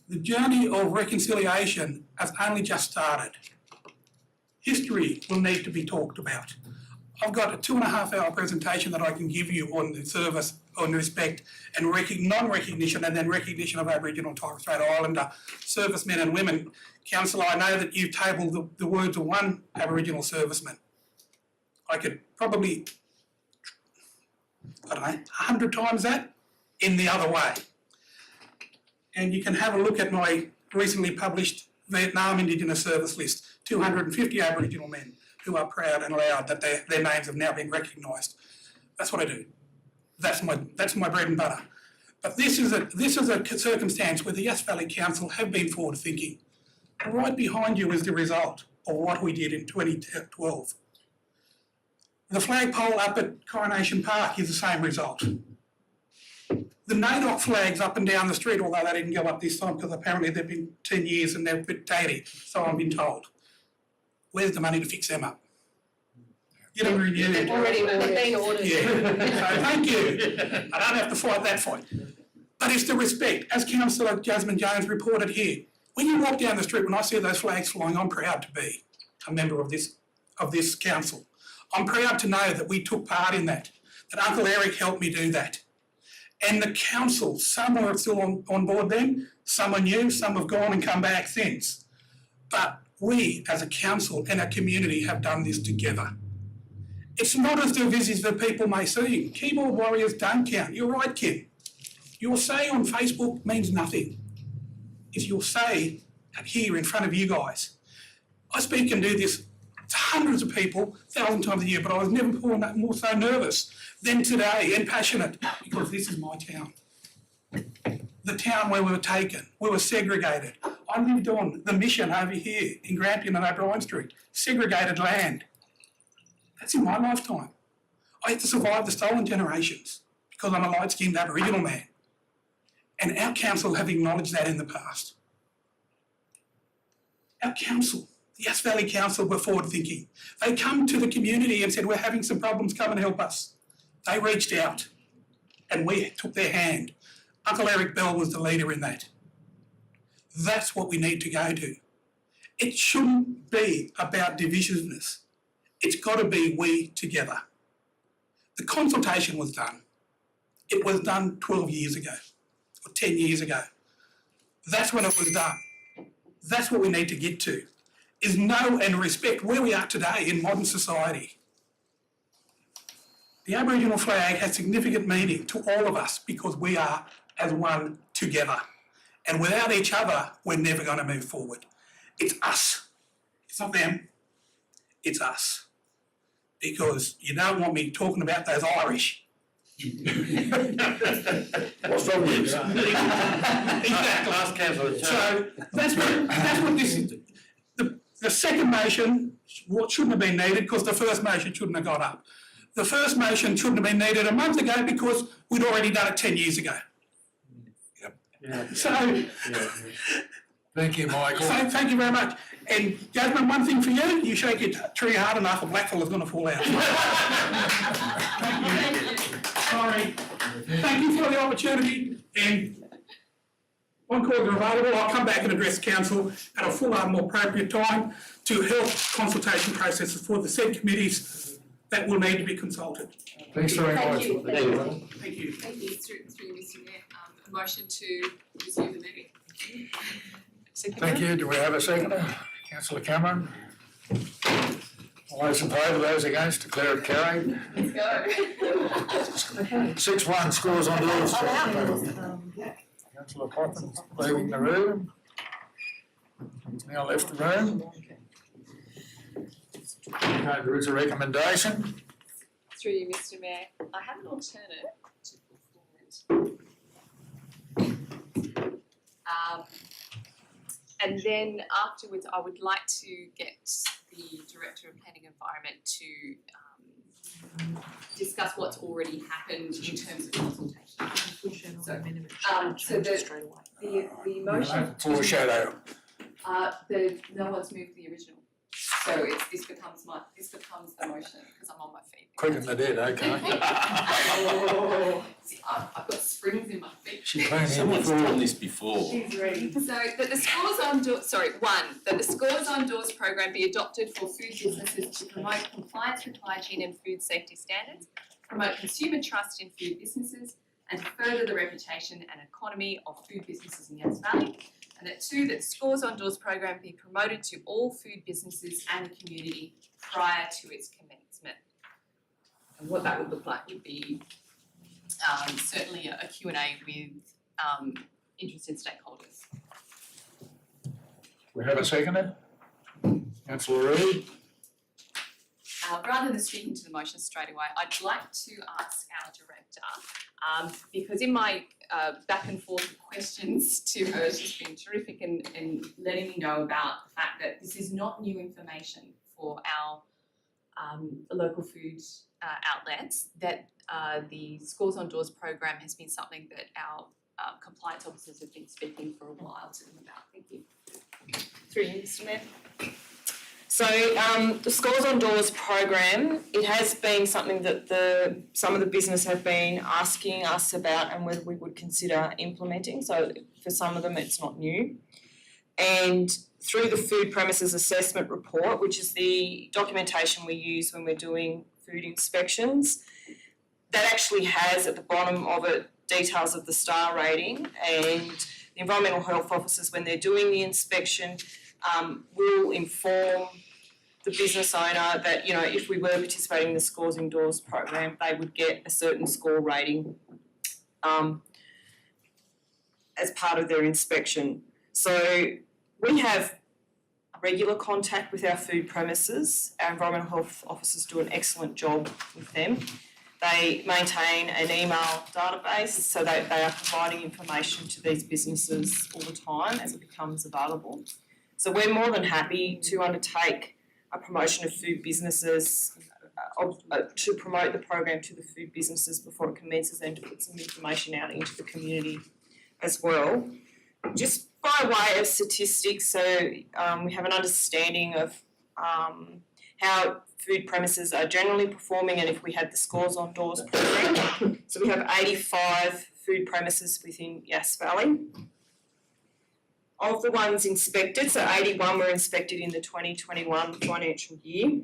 S1: The journey of reconciliation has only just started. History will need to be talked about. I've got a 2.5-hour presentation that I can give you on the service, on respect and non-recognition and then recognition of Aboriginal and Torres Strait Islander servicemen and women. Councillor, I know that you tabled the words of one Aboriginal serviceman. I could probably, 100 times that in the other way. And you can have a look at my recently published Vietnam Indigenous Service list, 250 Aboriginal men who are proud and loud that their names have now been recognised. That's what I do. That's my bread and butter. But this is a circumstance where the Yass Valley Council have been forward thinking. Right behind you is the result of what we did in 2012. The flagpole up at Coronation Park is the same result. The NAIDOC flags up and down the street, although they didn't go up this time because apparently they've been 10 years and they're a bit dated, so I've been told. Where's the money to fix them up? You don't really need it.
S3: Already been ordered.
S1: Yeah, so thank you. I don't have to fight that fight. But it's the respect. As Councillor Jasmine Jones reported here, when you walk down the street, when I see those flags flying, I'm proud to be a member of this council. I'm proud to know that we took part in that Uncle Eric helped me do that. And the council, some are still on board then, some are new, some have gone and come back since. But we, as a council and a community, have done this together. It's not as divisive as people may seem. Keyboard warriors don't count. You're right, Kim. Your say on Facebook means nothing. It's your say here in front of you guys. I speak and do this to hundreds of people, 1,000 times a year, but I was never more so nervous than today and passionate because this is my town. The town where we were taken, we were segregated. I lived on the mission over here in Grampian and O'Brien Street, segregated land. That's in my lifetime. I had to survive the stolen generations because I'm a light-skinned Aboriginal man. And our council have acknowledged that in the past. Our council, the Yass Valley Council, were forward thinking. They come to the community and said, we're having some problems, come and help us. They reached out and we took their hand. Uncle Eric Bell was the leader in that. That's what we need to go to. It shouldn't be about divisiveness. It's got to be we together. The consultation was done. It was done 12 years ago or 10 years ago. That's when it was done. That's what we need to get to, is know and respect where we are today in modern society. The Aboriginal flag has significant meaning to all of us because we are as one together. And without each other, we're never going to move forward. It's us. It's not them. It's us. Because you don't want me talking about those Irish.
S9: What's wrong with you?
S1: Exactly.
S4: Last councillor.
S1: So that's what this is. The second motion shouldn't have been needed because the first motion shouldn't have got up. The first motion shouldn't have been needed a month ago because we'd already done it 10 years ago.
S4: Yeah.
S1: So,
S2: Thank you, Michael.
S1: so thank you very much. And Jasmine, one thing for you, you shake your tree hard enough, a blackfella's going to fall out. Thank you. Sorry. Thank you for the opportunity and On calls are available, I'll come back and address council at a fuller and more appropriate time to help consultation processes for the said committees that will need to be consulted.
S2: Thanks very
S3: Thank
S2: much.
S3: you.
S1: Thank you.
S6: Thank you, through Mr Mayor, a motion to resume the meeting.
S2: Thank you. Do we have a seconder? Councillor Cameron? All those in favour, those against, declare it carried.
S6: Let's go.
S2: 6-1, scores on doors. Councillor Cotton's leaving the room. He's now left the room. Okay, there is a recommendation.
S6: Through you, Mr Mayor, I have an alternate to put forward. And then afterwards, I would like to get the Director of Planning Environment to discuss what's already happened in terms of consultation. So the motion.
S2: Foreshadow.
S6: No one's moved the original. So this becomes the motion because I'm on my feet.
S2: Quick and the dead, okay.
S6: See, I've got springs in my feet.
S2: She's been here
S11: Someone's
S2: before.
S11: done this before.
S6: She's ready. So that the scores on doors, that the scores on doors program be adopted for food businesses to promote compliance with hygiene and food safety standards, promote consumer trust in food businesses, and to further the reputation and economy of food businesses in Yass Valley. And that 2, that Scores on Doors program be promoted to all food businesses and the community prior to its commencement. And what that would look like would be certainly a Q&A with interested stakeholders.
S2: We have a seconder? Councillor Reid?
S6: Rather than speaking to the motion straight away, I'd like to ask our director, because in my back and forth questions to her, she's been terrific in letting me know about the fact that this is not new information for our local food outlets, that the Scores on Doors program has been something that our compliance officers have been speaking for a while to them about. Thank you. Through you, Mr Mayor.
S3: So the Scores on Doors program, it has been something that some of the business have been asking us about and whether we would consider implementing. So for some of them it's not new. And through the Food Premises Assessment Report, which is the documentation we use when we're doing food inspections, that actually has at the bottom of it details of the star rating, and the environmental health officers, when they're doing the inspection, will inform the business owner that, you know, if we were participating in the Scores Indoors program, they would get a certain score rating as part of their inspection. So we have regular contact with our food premises. Our environmental health officers do an excellent job with them. They maintain an email database, so they are providing information to these businesses all the time as it becomes available. So we're more than happy to undertake a promotion of food businesses, to promote the program to the food businesses before it commences, and to put some information out into the community as well. Just by way of statistics, so we have an understanding of how food premises are generally performing, and if we had the Scores on Doors program. So we have 85 food premises within Yass Valley. Of the ones inspected, so 81 were inspected in the 2021 financial year.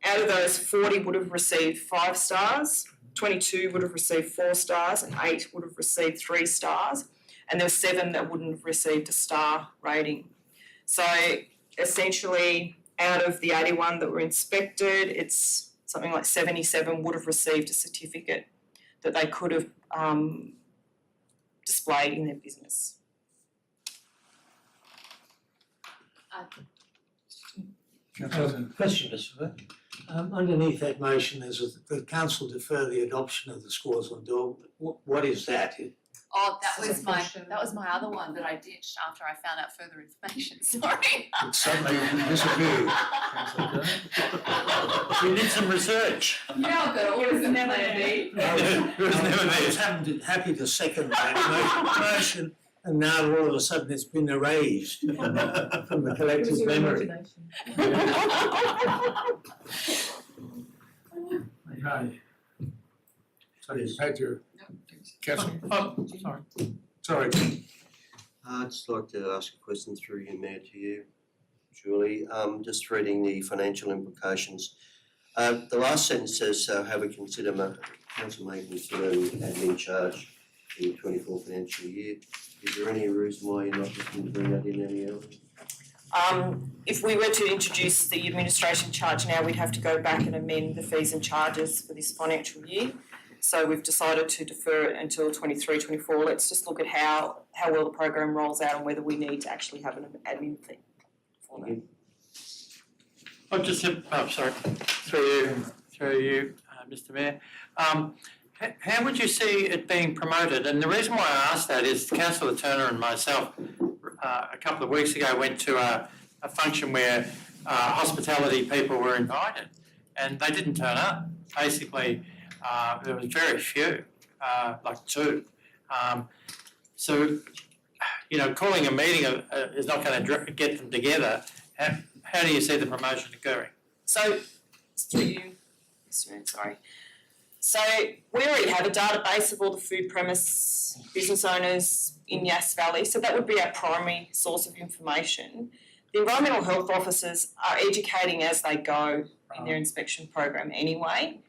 S3: Out of those, 40 would have received 5 stars, 22 would have received 4 stars, and 8 would have received 3 stars. And there were 7 that wouldn't have received a star rating. So essentially, out of the 81 that were inspected, it's something like 77 would have received a certificate that they could have displayed in their business.
S5: Question, Mr. Vick. Underneath that motion, there's the council defer the adoption of the Scores on Door. What is that?
S6: Oh, that was my other one that I ditched after I found out further information, sorry.
S2: It suddenly disappeared.
S5: We did some research.
S6: Yeah, I've got all this in plan B.
S5: I was happy to second that motion, and now all of a sudden it's been erased from the collective memory.
S2: Okay. So you've had your, Councillor, sorry.
S11: I'd just like to ask a question through you, Mayor, to you, Julie. Just reading the financial implications. The last sentence says, council may consider an admin charge in the 24 financial year. Is there any reason why you're not looking to bring that in any earlier?
S12: If we were to introduce the administration charge now, we'd have to go back and amend the fees and charges for this financial year. So we've decided to defer it until 23-24. Let's just look at how well the program rolls out and whether we need to actually have an admin fee for that.
S4: I've just said, through you, Mr Mayor. How would you see it being promoted? And the reason why I asked that is Councillor Turner and myself a couple of weeks ago went to a function where hospitality people were invited and they didn't turn up. Basically, there was very few, like two. So, you know, calling a meeting is not going to get them together. How do you see the promotion occurring?
S12: So, through you, Mr Mayor, sorry. So we already have a database of all the food premise business owners in Yass Valley, so that would be our primary source of information. The environmental health officers are educating as they go in their inspection program anyway.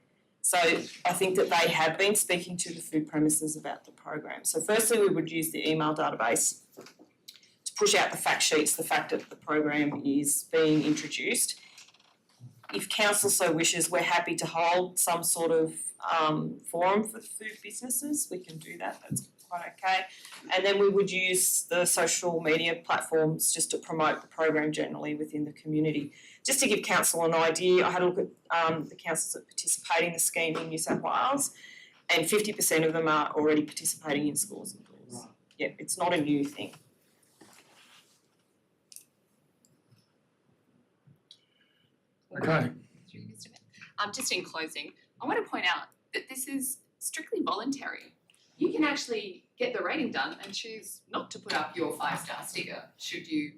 S12: So I think that they have been speaking to the food premises about the program. So firstly, we would use the email database to push out the fact sheets, the fact that the program is being introduced. If council so wishes, we're happy to hold some sort of forum for food businesses. We can do that, that's quite okay. And then we would use the social media platforms just to promote the program generally within the community. Just to give council an idea, I had a look at the councils that participate in the scheme in New South Wales, and 50% of them are already participating in schools and doors. Yeah, it's not a new thing.
S2: Okay.
S6: Just in closing, I want to point out that this is strictly voluntary. You can actually get the rating done and choose not to put up your 5-star sticker should you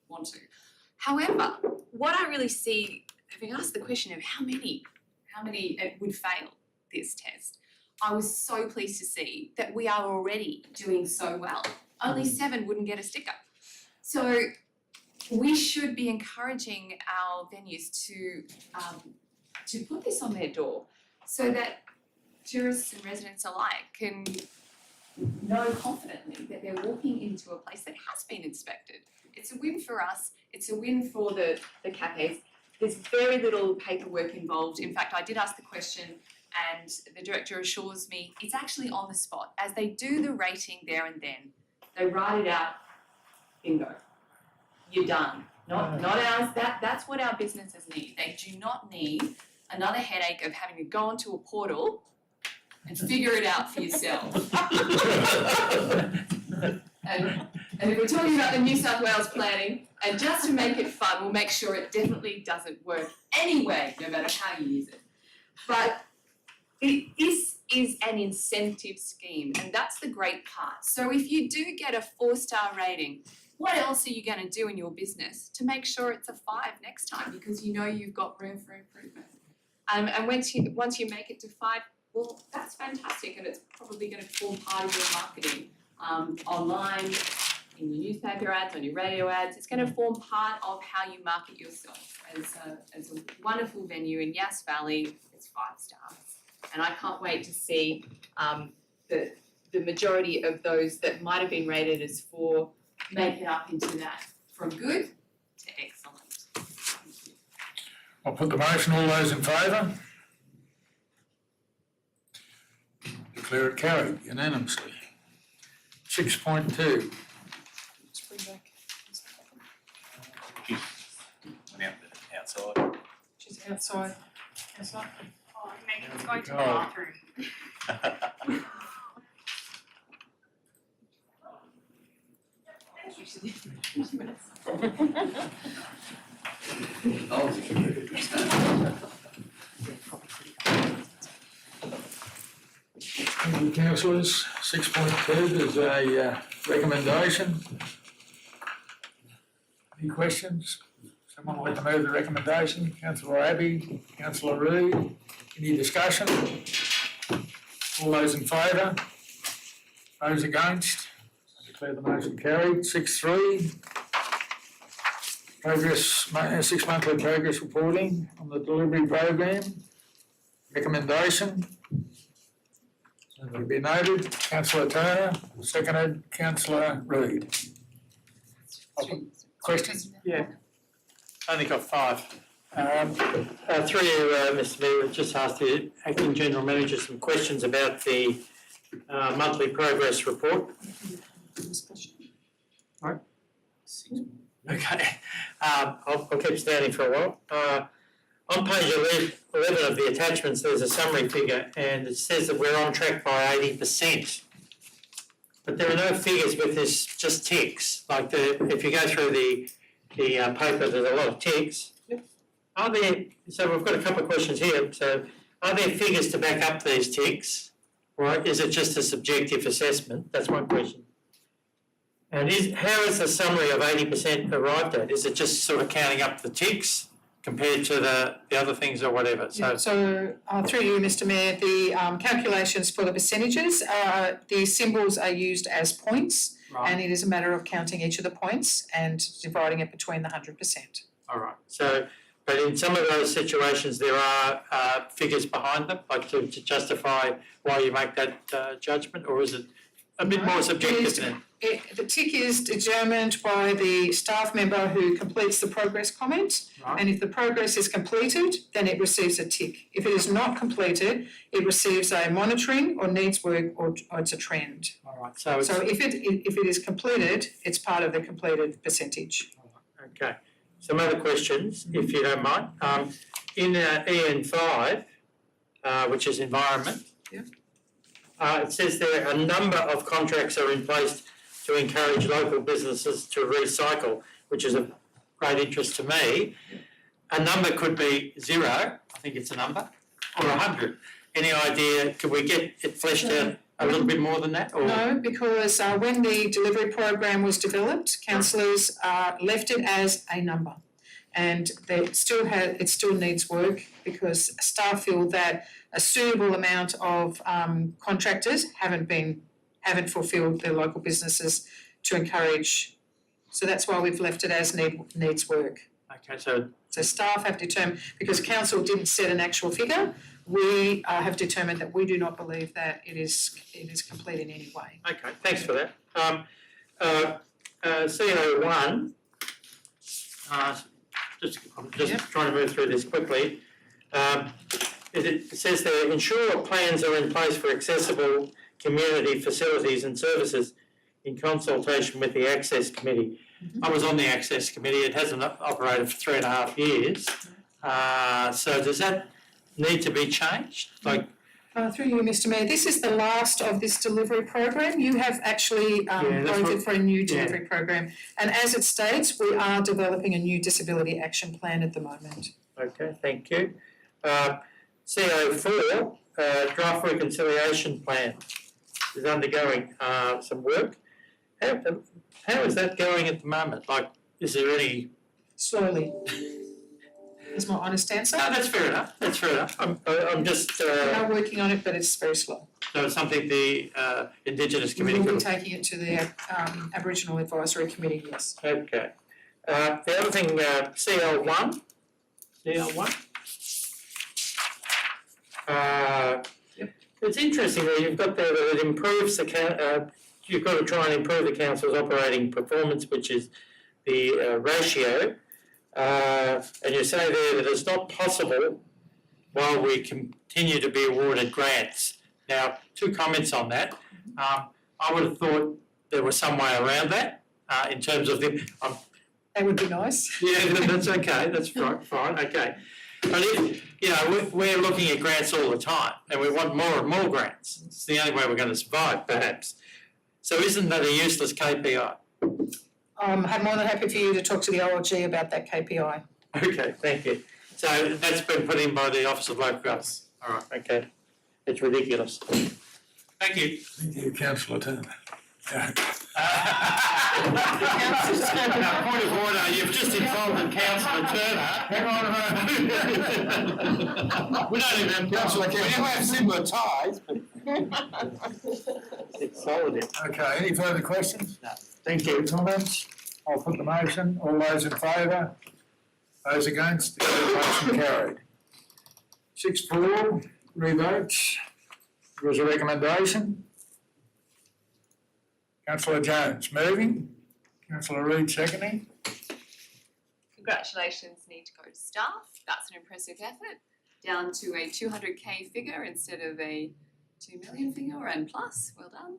S6: want to. However, what I really see, having asked the question of how many would fail this test, I was so pleased to see that we are already doing so well. Only 7 wouldn't get a sticker. So we should be encouraging our venues to put this on their door so that tourists and residents alike can know confidently that they're walking into a place that has been inspected. It's a win for us, it's a win for the cafes. There's very little paperwork involved. In fact, I did ask the question and the director assures me it's actually on the spot. As they do the rating there and then, they write it out, bingo. You're done. Not ours. That's what our businesses need. They do not need another headache of having to go onto a portal and figure it out for yourself. And if we're talking about the New South Wales planning, and just to make it fun, we'll make sure it definitely doesn't work anyway, no matter how you use it. But this is an incentive scheme, and that's the great part. So if you do get a 4-star rating, what else are you going to do in your business to make sure it's a 5 next time, because you know you've got room for improvement? And once you make it to 5, well, that's fantastic, and it's probably going to form part of your marketing online, in your newspaper ads, on your radio ads. It's going to form part of how you market yourself as a wonderful venue in Yass Valley. It's 5 stars, and I can't wait to see the majority of those that might have been rated as 4 make it up into that, from good to excellent.
S2: I'll put the motion. All those in favour? Declare it carried unanimously. 6.2.
S13: Went outside.
S10: She's outside. Outside.
S8: Oh, Megan's going to the bathroom.
S2: Thank you, councillors. 6.2 is a recommendation. Any questions? Someone like to move the recommendation? Councillor Abbey, Councillor Reid, any discussion? All those in favour? Those against? I Declare the motion carried. 6.3. Six monthly progress reporting on the delivery program. Recommendation. That'll be noted. Councillor Turner, seconded. Councillor Reid. Questions?
S4: Yeah. Only got 5. Through you, Mr Mayor, just asked the Acting General Manager some questions about the monthly progress report. Right. Okay, I'll keep standing for a while. On page 11 of the attachments, there's a summary figure and it says that we're on track by 80%. But there are no figures with this, just ticks. Like if you go through the paper, there's a lot of ticks.
S10: Yep.
S4: So we've got a couple of questions here. So are there figures to back up these ticks? Or is it just a subjective assessment? That's one question. And how is the summary of 80% arrived at? Is it just sort of counting up the ticks compared to the other things or whatever? So
S10: through you, Mr Mayor, the calculations for the percentages, the symbols are used as points, and it is a matter of counting each of the points and dividing it between the 100%.
S4: All right. So, but in some of those situations, there are figures behind them, like to justify why you make that judgment, or is it a bit more subjective than?
S10: The tick is determined by the staff member who completes the progress comment.
S4: Right.
S10: And if the progress is completed, then it receives a tick. If it is not completed, it receives a monitoring or needs work or it's a trend.
S4: All right. So
S10: if it is completed, it's part of the completed percentage.
S4: Okay. Some other questions, if you don't mind. In EN5, which is environment.
S10: Yeah.
S4: It says there a number of contracts are in place to encourage local businesses to recycle, which is of great interest to me. A number could be 0, I think it's a number, or 100. Any idea, could we get it fleshed out a little bit more than that? Or?
S10: No, because when the delivery program was developed, councillors left it as a number. And it still needs work because staff feel that a suitable amount of contractors haven't fulfilled their local businesses to encourage. So that's why we've left it as needs work.
S4: Okay, so
S10: staff have determined, because council didn't set an actual figure, we have determined that we do not believe that it is complete in any way.
S4: okay, thanks for that. CO1, I'm just trying to move through this quickly. It says there, ensure plans are in place for accessible community facilities and services in consultation with the Access Committee.
S10: Mm-hmm.
S4: I was on the Access Committee, it hasn't operated for 3.5 years. So does that need to be changed?
S10: Through you, Mr Mayor, this is the last of this delivery program. You have actually voted for a new delivery program. And as it states, we are developing a new disability action plan at the moment.
S4: Okay, thank you. CO4, draft reconciliation plan is undergoing some work. How is that going at the moment? Is there any?
S10: Slowly. Is my honest answer.
S4: No, that's fair enough. I'm just.
S10: We are working on it, but it's very slow.
S4: So it's something the Indigenous Committee.
S10: We will be taking it to the Aboriginal Advisory Committee, yes.
S4: Okay. The other thing, CL1. It's interesting that you've got there that it improves you've got to try and improve the council's operating performance, which is the ratio. And you say there that it's not possible while we continue to be awarded grants. Now, 2 comments on that. I would have thought there was some way around that in terms of the.
S10: That would be nice.
S4: Yeah, that's okay. That's fine. Okay. But we're looking at grants all the time, and we want more and more grants. It's the only way we're going to survive, perhaps. So, isn't that a useless KPI?
S10: I'm more than happy for you to talk to the OLG about that KPI.
S4: Okay, thank you. So that's been put in by the Office of Local Government. All right, okay. It's ridiculous. Thank you.
S2: Thank you, Councillor Turner.
S4: Point of order, you've just insulted Councillor Turner.
S2: Hang on a moment.
S4: We don't even have
S2: Councillor, we do have similar ties, but
S4: It's solid.
S2: Okay, any further questions?
S4: No. Thank you.
S2: Comments? I'll put the motion. All those in favour? Those against? The motion carried. 6-4, revotes. There was a recommendation. Councillor Jones moving. Councillor Reid seconding.
S6: Congratulations need to go to staff, that's an impressive effort. Down to a 200K figure instead of a 2 million figure and plus, well done.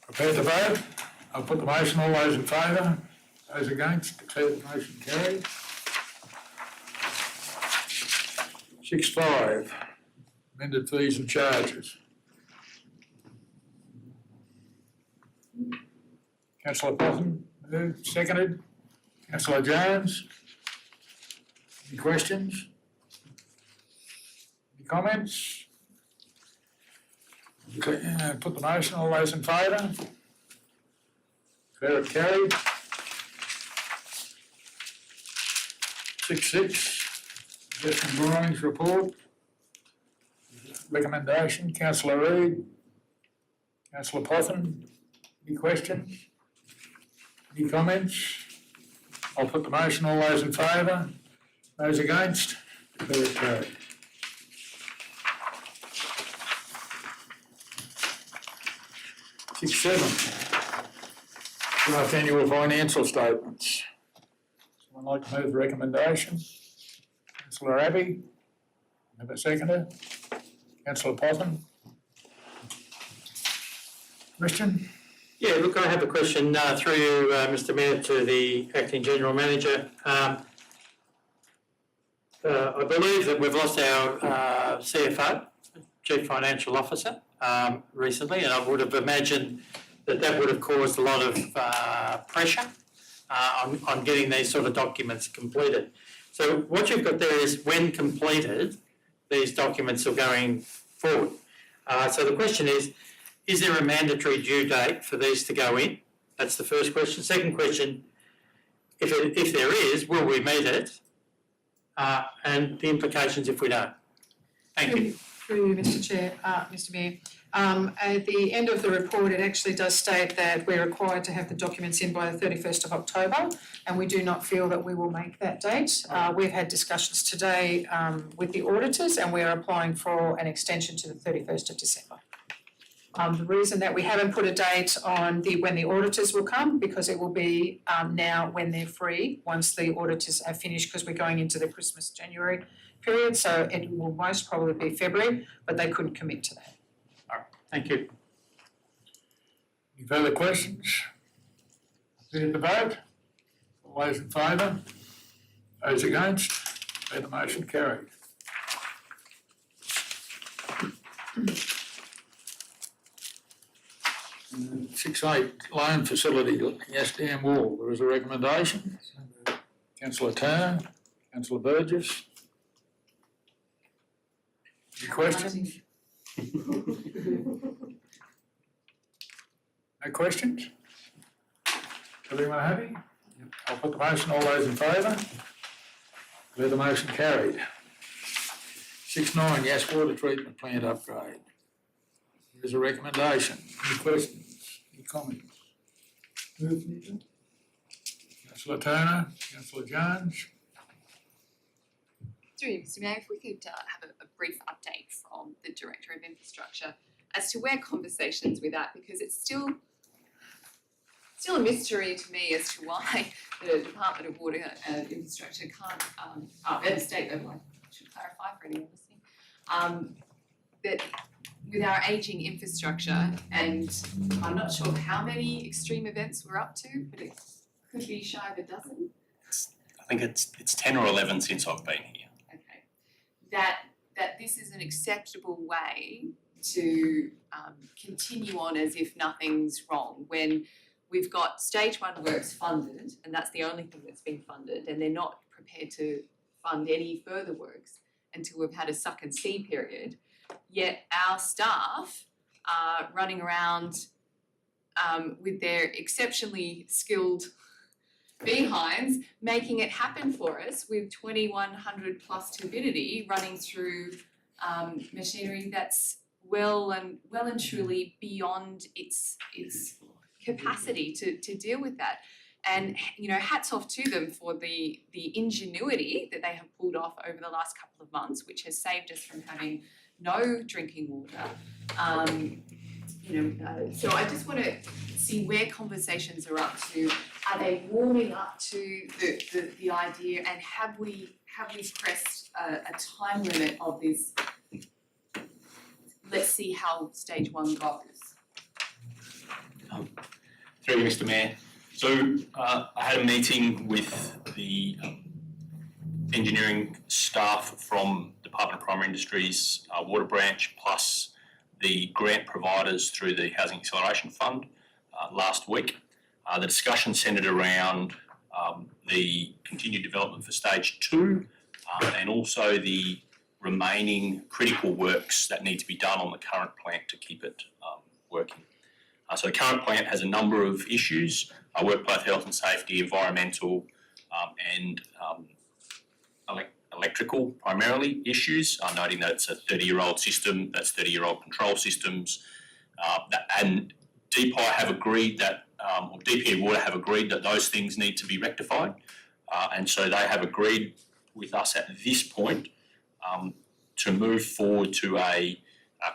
S2: Prepared to vote? I'll put the motion. All those in favour? Those against? Declare the motion carried. 6-5, amended fees and charges. Councillor Possum, moved, seconded. Councillor Jones. Any questions? Any comments? Put the motion. All those in favour? Declare it carried. 6-6, Justin Brewing's report. Recommendation, Councillor Reid. Councillor Potham, any questions? Any comments? I'll put the motion. All those in favour? Those against? Declare it carried. 6-7, draft annual financial statements. Someone like to move the recommendation? Councillor Abbey, have a seconder? Councillor Potham? Question?
S4: Yeah, look, I have a question through you, Mr Mayor, to the Acting General Manager. I believe that we've lost our CFO, Chief Financial Officer, recently, and I would have imagined that that would have caused a lot of pressure on getting these sort of documents completed. So what you've got there is, when completed, these documents are going forward. So the question is there a mandatory due date for these to go in? That's the first question. Second question, if there is, will we meet it? And the implications if we don't. Thank you.
S10: Through you, Mr Chair, Mr Mayor. At the end of the report, it actually does state that we're required to have the documents in by the 31st of October, and we do not feel that we will make that date. We've had discussions today with the auditors, and we're applying for an extension to the 31st of December. The reason that we haven't put a date on when the auditors will come, because it will be now when they're free, once the auditors are finished, because we're going into the Christmas, January period, so it will most probably be February, but they couldn't commit to that.
S4: Thank you.
S2: Any further questions? Ready to vote? All those in favour? Those against? Declare the motion carried. Mm, 6-8, loan facility, Yass Dam Wall. There is a recommendation. Councillor Turner, Councillor Burgess. Any questions? No questions? Everyone happy? I'll put the motion. All those in favour? Declare the motion carried. 6-9, Yass Water Treatment Plant upgrade. There's a recommendation. Any questions? Any comments? Councillor Turner, Councillor Jones.
S6: Through you, Mr Mayor, if we could have a brief update from the Director of Infrastructure as to where conversations with that, because it's still a mystery to me as to why the Department of Water and Infrastructure can't, at the state level, I should clarify for anyone listening, that with our ageing infrastructure, and I'm not sure how many extreme events we're up to, but it could be shy of a dozen.
S13: I think it's 10 or 11 since I've been here.
S6: Okay, that this is an acceptable way to continue on as if nothing's wrong when we've got stage 1 works funded, and that's the only thing that's been funded, and they're not prepared to fund any further works until we've had a suck and see period. Yet our staff are running around with their exceptionally skilled behinds, making it happen for us with 2100 plus turbidity running through machinery that's well and truly beyond its capacity to deal with that. And hats off to them for the ingenuity that they have pulled off over the last couple of months, which has saved us from having no drinking water. So I just want to see where conversations are up to. Are they warming up to the idea, and have we pressed a time limit of this? Let's see how stage 1 goes.
S13: Through you, Mr. Mayor. So I had a meeting with the engineering staff from Department of Primary Industries, Water Branch, plus the grant providers through the Housing Acceleration Fund last week. The discussion centred around the continued development for stage 2 and also the remaining critical works that need to be done on the current plant to keep it working. So the current plant has a number of issues, workplace health and safety, environmental and electrical primarily issues, noting that it's a 30-year-old system, that's 30-year-old control systems, and DPI have agreed that, or DPE Water have agreed that those things need to be rectified, and so they have agreed with us at this point to move forward to a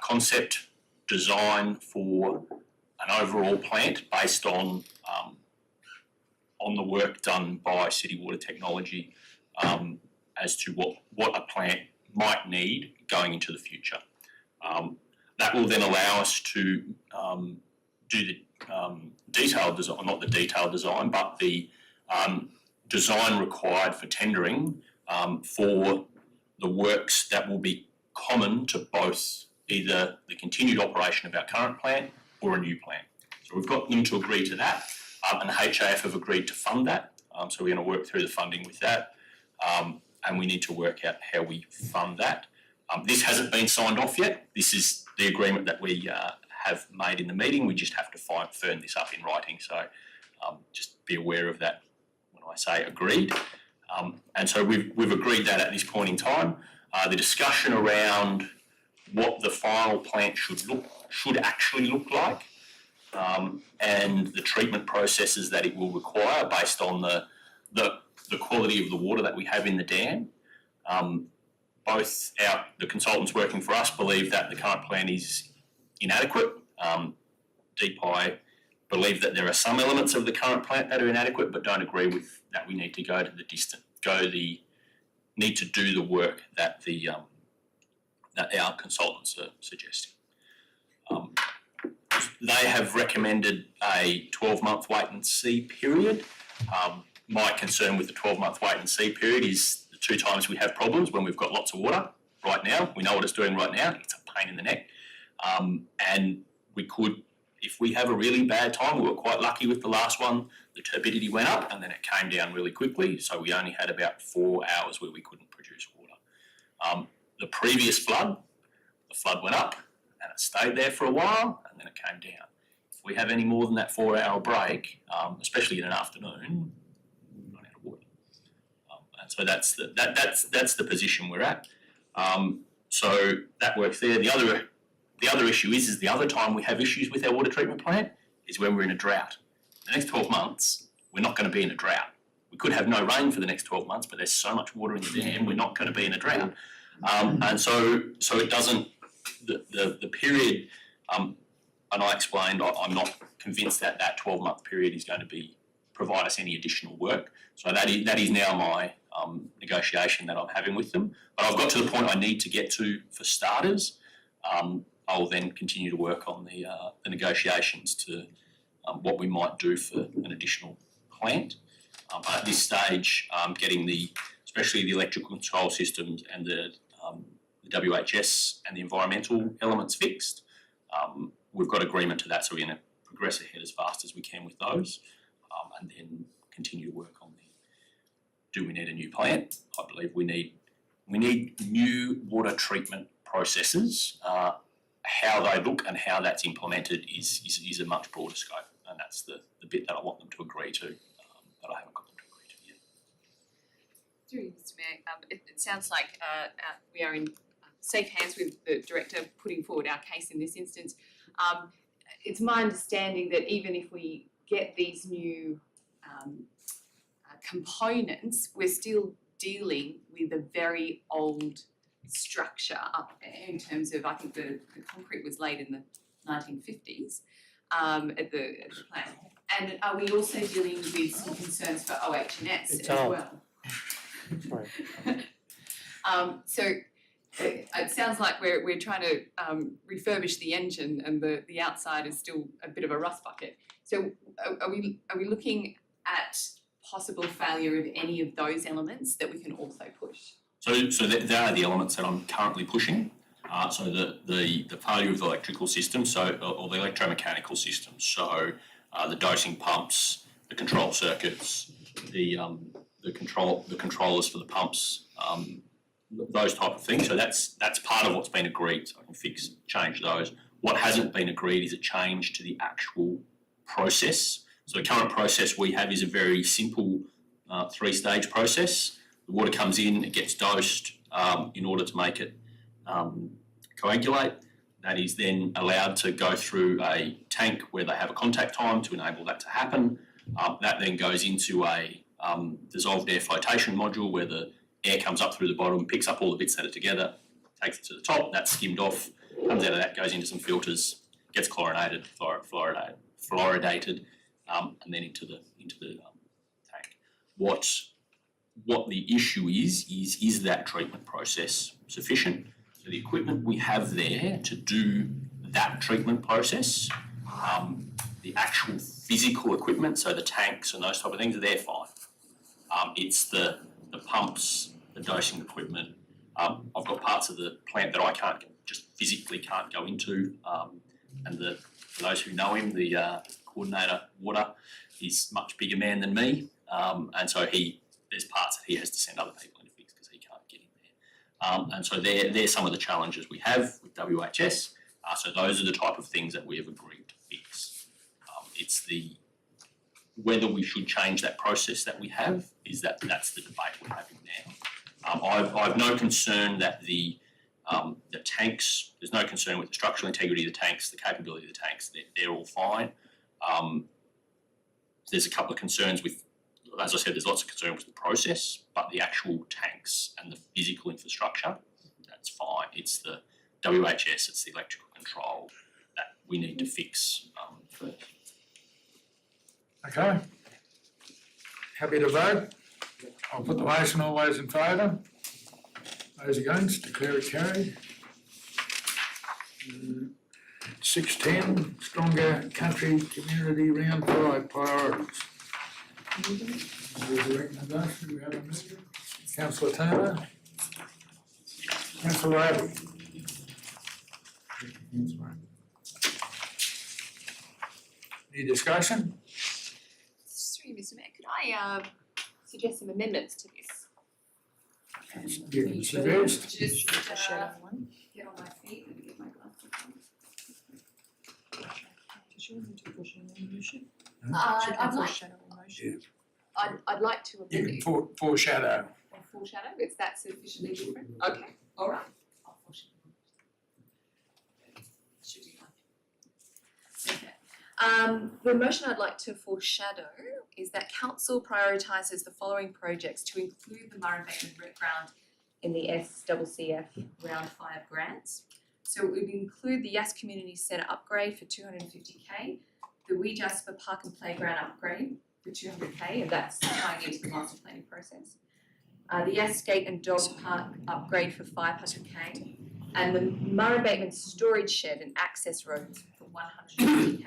S13: concept design for an overall plant based on the work done by City Water Technology as to what a plant might need going into the future. That will then allow us to do the detailed design, not the detailed design, but the design required for tendering for the works that will be common to both either the continued operation of our current plant or a new plant. So we've got them to agree to that, and the HAF have agreed to fund that. So we're going to work through the funding with that, and we need to work out how we fund that. This hasn't been signed off yet. This is the agreement that we have made in the meeting. We just have to firm this up in writing. So just be aware of that when I say agreed. And so we've agreed that at this point in time. The discussion around what the final plant should actually look like, and the treatment processes that it will require based on the quality of the water that we have in the dam. Both the consultants working for us believe that the current plan is inadequate. DPI believe that there are some elements of the current plant that are inadequate, but don't agree with that. We need to go to need to do the work that that our consultants are suggesting. They have recommended a 12-month wait and see period. My concern with the 12-month wait and see period is the 2 times we have problems when we've got lots of water right now. We know what it's doing right now. It's a pain in the neck. And we could, if we have a really bad time, we were quite lucky with the last one, the turbidity went up and then it came down really quickly. So we only had about 4 hours where we couldn't produce water. The previous flood, the flood went up and it stayed there for a while and then it came down. If we have any more than that 4-hour break, especially in an afternoon, we run out of water. And so that's the position we're at. So that works there. The other issue is the other time we have issues with our water treatment plant is when we're in a drought. The next 12 months, we're not going to be in a drought. We could have no rain for the next 12 months, but there's so much water in the dam, we're not going to be in a drought. And so it doesn't, the period, and I explained, I'm not convinced that 12-month period is going to provide us any additional work. So that is now my negotiation that I'm having with them. But I've got to the point I need to get to for starters. I'll then continue to work on the negotiations to what we might do for an additional plant. At this stage, getting especially the electrical control systems and the WHS and the environmental elements fixed. We've got agreement to that, so we're going to progress ahead as fast as we can with those, and then continue to work on do we need a new plant? I believe we need new water treatment processes. How they look and how that's implemented is a much broader scope, and that's the bit that I want them to agree to, that I haven't got them to agree to yet.
S6: Through you, Mr. Mayor, it sounds like we are in safe hands with the director putting forward our case in this instance. It's my understanding that even if we get these new components, we're still dealing with a very old structure up there in terms of, I think the concrete was laid in the 1950s at the plant. And are we also dealing with some concerns for OH&S
S4: It's
S6: as
S4: old.
S6: well?
S4: Sorry.
S6: So it sounds like we're trying to refurbish the engine and the outside is still a bit of a rust bucket. So are we looking at possible failure of any of those elements that we can also push?
S13: So there are the elements that I'm currently pushing. So the failure of the electrical system, or the electromechanical system. So the dosing pumps, the control circuits, the controllers for the pumps, those type of things. So that's part of what's been agreed. So I can change those. What hasn't been agreed is a change to the actual process. So the current process we have is a very simple 3-stage process. The water comes in, it gets dosed in order to make it coagulate. That is then allowed to go through a tank where they have a contact time to enable that to happen. That then goes into a dissolved air flotation module where the air comes up through the bottom, picks up all the bits that are together, takes it to the top, that's skimmed off, comes out of that, goes into some filters, gets chlorinated, fluoridated, and then into the tank. What the issue is that treatment process sufficient? So the equipment we have there to do that treatment process, the actual physical equipment, so the tanks and those type of things, they're fine. It's the pumps, the dosing equipment. I've got parts of the plant that I just physically can't go into. And for those who know him, the coordinator water, he's a much bigger man than me. And so there's parts that he has to send other people in to fix because he can't get in there. And so they're some of the challenges we have with WHS. So those are the type of things that we have agreed to fix. It's whether we should change that process that we have, that's the debate we're having now. I've no concern that the tanks, there's no concern with the structural integrity of the tanks, the capability of the tanks, they're all fine. There's a couple of concerns with, as I said, there's lots of concern with the process, but the actual tanks and the physical infrastructure, that's fine. It's the WHS, it's the electrical control that we need to fix first.
S2: Okay. Happy to vote? I'll put the motion. All those in favour? Those against? Declare it carried. 6:10, Stronger Country Community Round 5 Priorities. There's a recommendation. Do we have a mover? Councillor Turner. Councillor Abbey. Any discussion?
S6: Sorry, Mr. Mayor, could I suggest some amendments to this?
S2: You can suggest.
S6: Just get on my feet and get my glasses on. I'd like to
S2: You
S6: amend
S2: can
S6: it.
S2: foreshadow.
S6: Or foreshadow, is that sufficiently different? Okay, all right. I'll foreshadow. Should be fine. Okay. The motion I'd like to foreshadow is that council prioritises the following projects to include the Murray Bateman Rec Ground in the SCCF Round 5 grants. So it would include the Yass Community Centre upgrade for 250k, the Wee Jasper Park and Playground upgrade for 200k, and that's tying into the master planning process. The Yass Skate and Dog Park upgrade for 500k, and the Murray Bateman Storage Shed and Access Roads for 150k,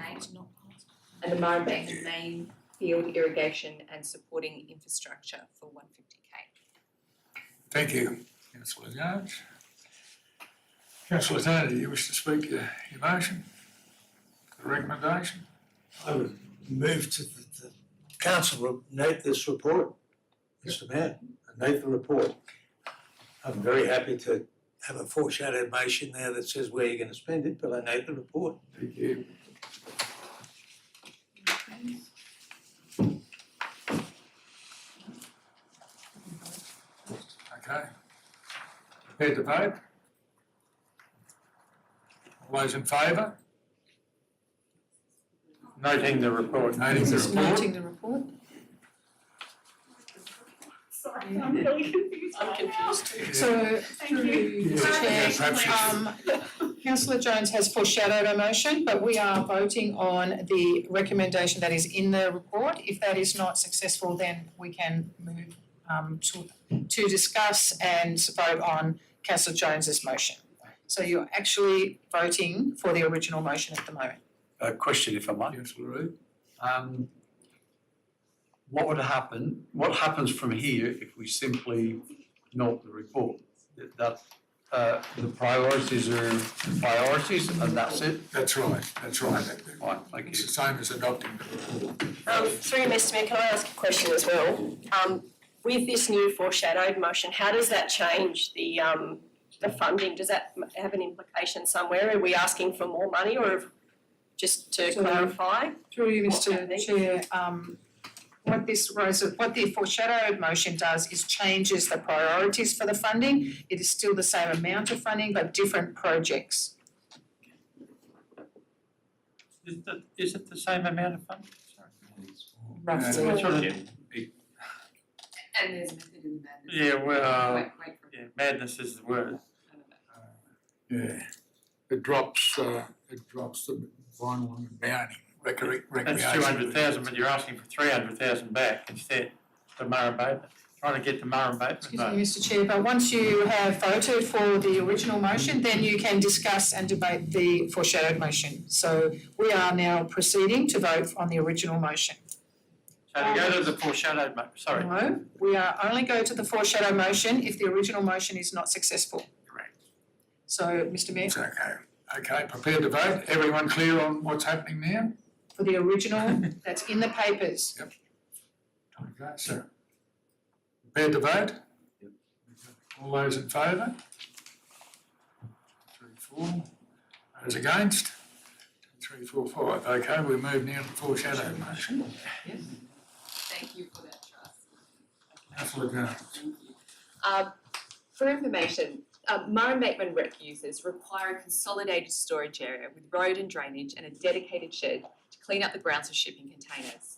S6: and the Murray Bateman Main Field Irrigation and Supporting Infrastructure for 150k.
S2: Thank you, Councillor Jones. Councillor Turner, do you wish to speak your motion? The recommendation?
S5: I would move to the council note this report, Mr. Mayor, note the report. I'm very happy to have a foreshadowed motion there that says where you're going to spend it, but I note the report.
S2: Thank you. Okay. Prepared to vote? All those in favour?
S4: Noting the report.
S2: Noting the
S10: Just
S2: report.
S10: noting the report.
S8: Sorry, I'm really confused.
S3: I'm confused too.
S10: So,
S8: Thank
S10: through
S8: you.
S10: Mr
S2: Yeah,
S10: Chair,
S2: perhaps
S10: councillor Jones has foreshadowed a motion, but we are voting on the recommendation that is in the report. If that is not successful, then we can move to discuss and vote on councillor Jones's motion. So you're actually voting for the original motion at the moment.
S7: A question if I might.
S2: Councillor Reid.
S7: What happens from here if we simply note the report? That the priorities are priorities and that's it?
S2: That's right.
S7: Right, thank
S2: It's
S7: you.
S2: the same as adopting the report.
S3: Through you, Mr Mayor, can I ask a question as well? With this new foreshadowed motion, how does that change the funding? Does that have an implication somewhere? Are we asking for more money or just to
S10: So-
S3: clarify?
S10: Through you,
S3: What's
S10: Mr
S3: happening?
S10: Chair, what the foreshadowed motion does is changes the priorities for the funding. It is still the same amount of funding, but different projects.
S4: Is it the same amount of funding? Sorry.
S10: Roughly.
S4: What sort of-
S6: And there's method in the madness.
S4: Yeah, well,
S6: Wait for it.
S4: yeah, madness is the word.
S2: Yeah. It drops the vinyl and bounding recreation.
S4: That's 200,000, but you're asking for 300,000 back instead, the Murray Bateman, trying to get the Murray Bateman
S10: Excuse
S4: vote.
S10: me, Mr Chair, but once you have voted for the original motion, then you can discuss and debate the foreshadowed motion. So we are now proceeding to vote on the original motion.
S4: So to go to the foreshadowed sorry.
S10: No, we are only go to the foreshadowed motion if the original motion is not successful.
S2: Correct.
S10: So, Mr Mayor,
S2: It's okay. Okay, prepared to vote? Everyone clear on what's happening now?
S10: for the original that's in the papers.
S2: Okay, so prepared to vote?
S7: Yep.
S2: All those in favour? 3, 4. Those against? 3, 4, 5. Okay, we move now to the foreshadowed motion.
S6: Thank you for that trust.
S2: Councillor Jones.
S6: Thank you. For information, Murray Bateman rec users require a consolidated storage area with road and drainage and a dedicated shed to clean up the grounds of shipping containers.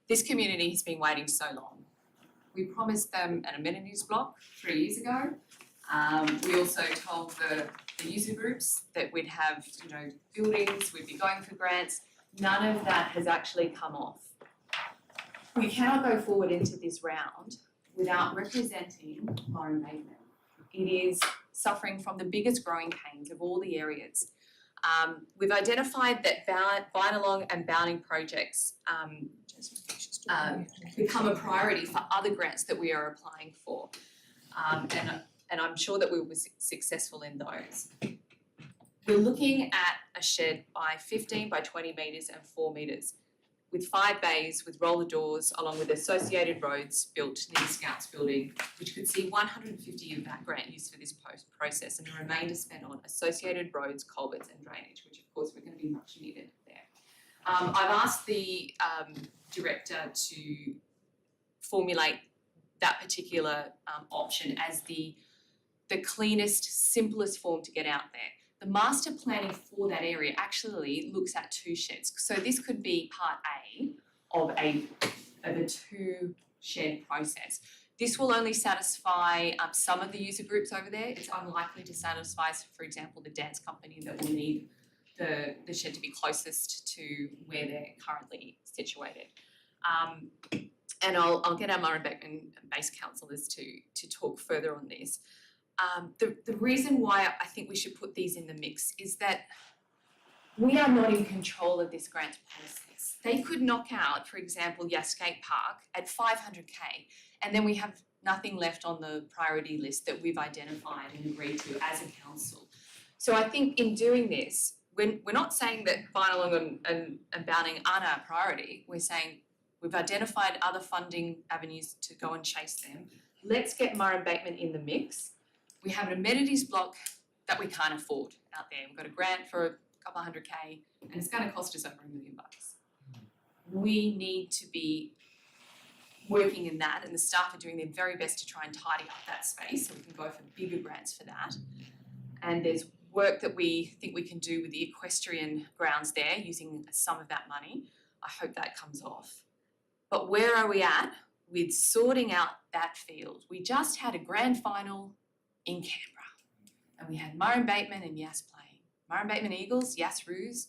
S6: This community has been waiting so long. We promised them an amenities block 3 years ago. We also told the user groups that we'd have, buildings, we'd be going for grants. None of that has actually come off. We cannot go forward into this round without representing Murray Bateman. It is suffering from the biggest growing pains of all the areas. We've identified that Binalong and Bounding projects become a priority for other grants that we are applying for. And I'm sure that we will be successful in those. We're looking at a shed by 15 by 20 metres and 4 metres with 5 bays with roller doors along with associated roads built near the Scouts building, which could see 150 of that grant used for this process and the remainder spent on associated roads, culverts and drainage, which of course we're going to be much needed there. I've asked the director to formulate that particular option as the cleanest, simplest form to get out there. The master planning for that area actually looks at 2 sheds. So this could be part A of a 2-shed process. This will only satisfy some of the user groups over there. It's unlikely to satisfy, for example, the dance company that will need the shed to be closest to where they're currently situated. And I'll get our Murray Bateman base councillors to talk further on this. The reason why I think we should put these in the mix is that we are not in control of this grant process. They could knock out, for example, Yass Skate Park at 500k, and then we have nothing left on the priority list that we've identified and agreed to as a council. So I think in doing this, we're not saying that Binalong and Bounding aren't our priority. We're saying we've identified other funding avenues to go and chase them. Let's get Murray Bateman in the mix. We have an amenities block that we can't afford out there. We've got a grant for a couple of $100K and it's going to cost us over $1 million. We need to be working in that, and the staff are doing their very best to try and tidy up that space so we can go for bigger grants for that. And there's work that we think we can do with the equestrian grounds there using some of that money. I hope that comes off. But where are we at with sorting out that field? We just had a grand final in Canberra and we had Murray Bateman and Yass playing. Murray Bateman Eagles, Yass Roos,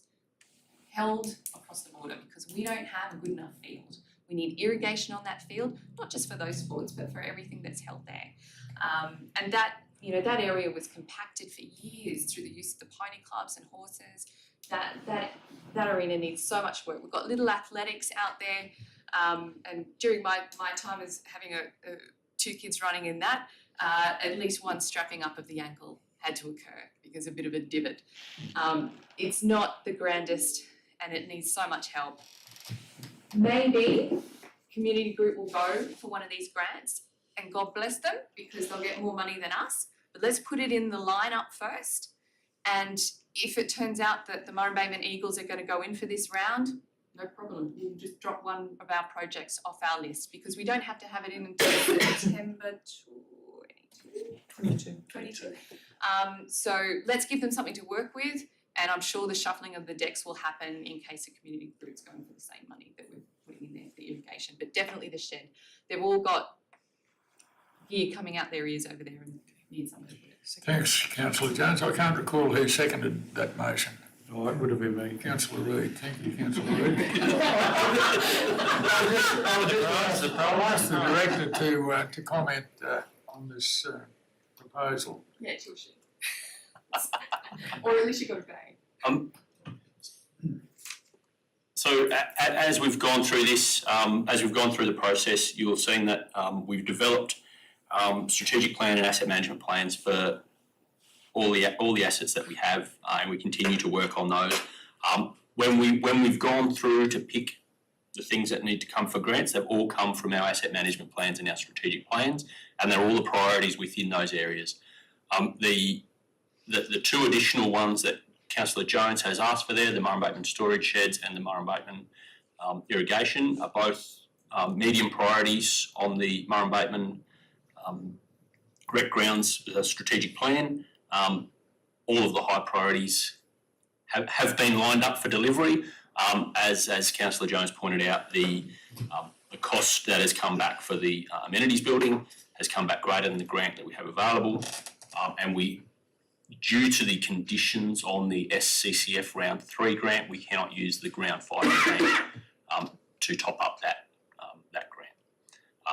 S6: held across the border because we don't have a good enough field. We need irrigation on that field, not just for those sports, but for everything that's held there. And that, you know, that area was compacted for years through the use of the pony clubs and horses. That arena needs so much work. We've got little athletics out there, and during my time as having two kids running in that, at least one strapping up of the ankle had to occur because a bit of a divot. It's not the grandest, and it needs so much help. Maybe community group will go for one of these grants, and God bless them because they'll get more money than us. But let's put it in the lineup first. And if it turns out that the Murray Bateman Eagles are going to go in for this round, no problem. You can just drop one of our projects off our list because we don't have to have it in until September 22. So let's give them something to work with, and I'm sure the shuffling of the decks will happen in case a community group's going for the same money that we're putting in there for the irrigation. But definitely the shed. They've all got gear coming out their ears over there and need something to put it.
S2: Thanks, councillor Jones. I can't recall who seconded that motion.
S7: Oh, it would have been me.
S2: Councillor Reid, thank you, councillor Reid. I'll ask the director to comment on this proposal.
S6: Yeah, it's your shed. Or at least you got a bag.
S13: So as we've gone through this, as we've gone through the process, you will have seen that we've developed strategic plan and asset management plans for all the assets that we have, and we continue to work on those. When we've gone through to pick the things that need to come for grants, they've all come from our asset management plans and our strategic plans, and they're all the priorities within those areas. The two additional ones that Councillor Jones has asked for there, the Murray Bateman storage sheds and the Murray Bateman irrigation, are both medium priorities on the Murray Bateman rec grounds strategic plan. All of the high priorities have been lined up for delivery. As Councillor Jones pointed out, the cost that has come back for the amenities building has come back greater than the grant that we have available, and we, due to the conditions on the SCCF round 3 grant, we cannot use the round 5 grant to top up that grant.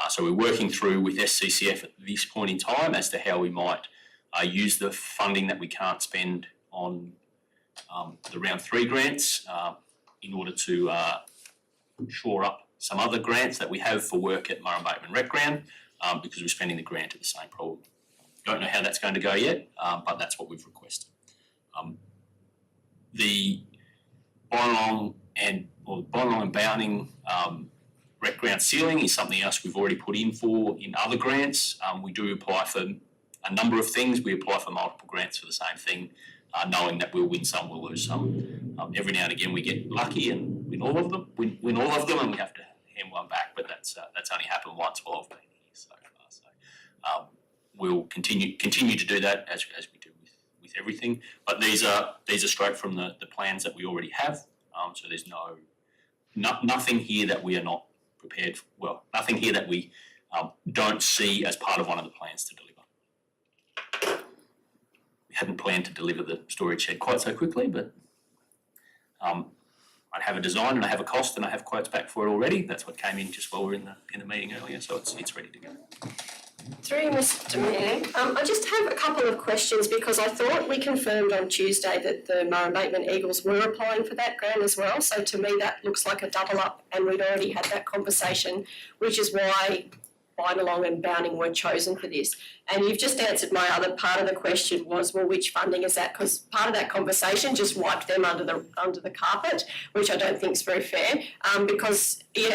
S13: So we're working through with SCCF at this point in time as to how we might use the funding that we can't spend on the round 3 grants in order to shore up some other grants that we have for work at Murray Bateman Rec Ground, because we're spending the grant at the same problem. Don't know how that's going to go yet, but that's what we've requested. The Bonnelong and Bowning rec ground ceiling is something else we've already put in for in other grants. We do apply for a number of things. We apply for multiple grants for the same thing, knowing that we'll win some, we'll lose some. Every now and again we get lucky and win all of them, and we have to hand one back, but that's only happened once while I've been here so far. So we'll continue to do that as we do with everything. But these are straight from the plans that we already have. So there's nothing here that we are not prepared for, well, nothing here that we don't see as part of one of the plans to deliver. We hadn't planned to deliver the storage shed quite so quickly, but I have a design and I have a cost and I have quotes back for it already. That's what came in just while we were in the meeting earlier, so it's ready to go.
S3: Through Mr Mayor, I just have a couple of questions because I thought we confirmed on Tuesday that the Murray Bateman Eagles were applying for that grant as well. So to me that looks like a double up, and we'd already had that conversation, which is why Bonnelong and Bowning were chosen for this. And you've just answered my other part of the question was, well, which funding is that? Because part of that conversation just wiped them under the carpet, which I don't think is very fair.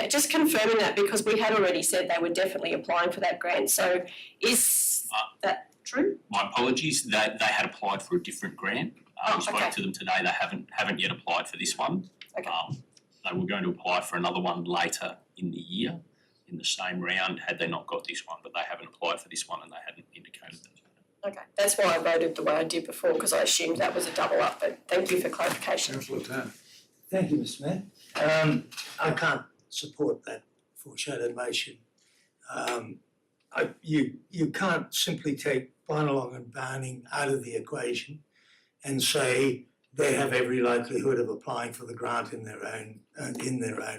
S3: Just confirming that, because we had already said they were definitely applying for that grant. So is that true?
S13: My apologies. They had applied for a different grant. We spoke to them today. They haven't yet applied for this one.
S3: Okay.
S13: They were going to apply for another one later in the year, in the same round, had they not got this one, but they haven't applied for this one and they hadn't indicated that.
S3: Okay, that's why I voted the way I did before, because I assumed that was a double up, but thank you for clarification.
S2: Councillor Tan.
S5: Thank you, Mr Mayor. I can't support that foreshadowed motion. You can't simply take Bynalong and Barning out of the equation and say they have every likelihood of applying for the grant in their own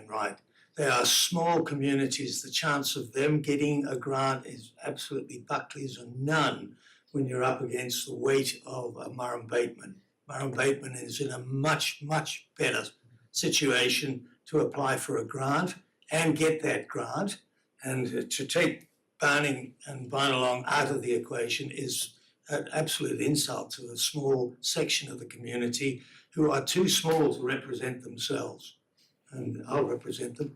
S5: right. They are small communities. The chance of them getting a grant is absolutely Buckley's or none when you're up against the weight of a Murrum-Bateman. Murrum-Bateman is in a much, much better situation to apply for a grant and get that grant. And to take Barning and Bynalong out of the equation is an absolute insult to a small section of the community who are too small to represent themselves. And I'll represent them.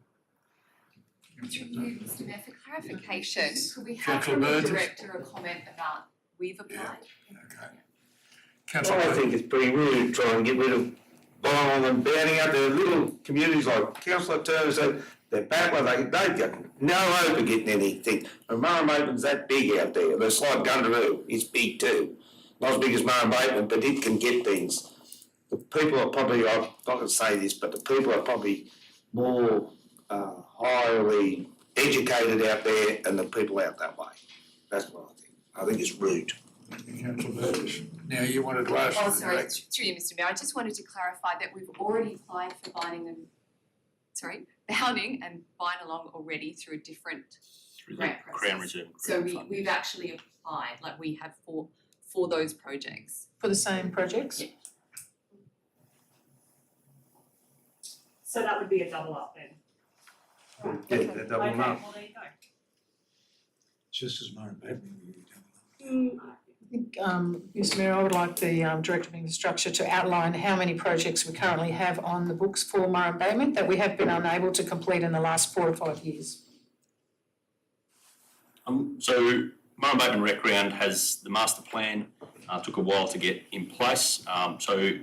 S6: Through you, Mr Mayor, for clarification, could we have
S2: Councillor
S6: from the
S2: Burgess.
S6: director a comment about we've applied?
S2: Okay.
S9: Well,
S2: Councillor
S9: I
S2: Burgess.
S9: think it's pretty rude to try and get rid of Bynalong and Barning out there, little communities like Councillor Turner said, they're back where they've got no hope of getting anything. And Murrum-Bateman's that big out there, it's like Gundaroo, it's big too. Not as big as Murrum-Bateman, but it can get things. The people are probably, I'm not going to say this, but the people are probably more highly educated out there than the people out that way. That's what I think. I think it's rude.
S2: Councillor Burgess. Now you wanted to ask.
S6: Oh,
S2: the
S6: sorry,
S2: director.
S6: through you, Mr Mayor, I just wanted to clarify that we've already applied for Bounding and Bynalong already through a different
S13: Through the
S6: grant process.
S13: Crown Reserve.
S6: So
S13: grant fund.
S6: we've actually applied, like we have for those projects.
S10: For the same projects?
S6: Yeah.
S8: So that would be a double up then.
S5: Yeah, they're doubling
S8: Okay,
S5: up.
S8: well, there you go.
S2: Just as Murrum-Bateman.
S10: Mr Mayor, I would like the Director of Infrastructure to outline how many projects we currently have on the books for Murrum-Bateman that we have been unable to complete in the last 4 to 5 years.
S13: So Murrum-Bateman Rec Ground has the master plan, took a while to get in place. So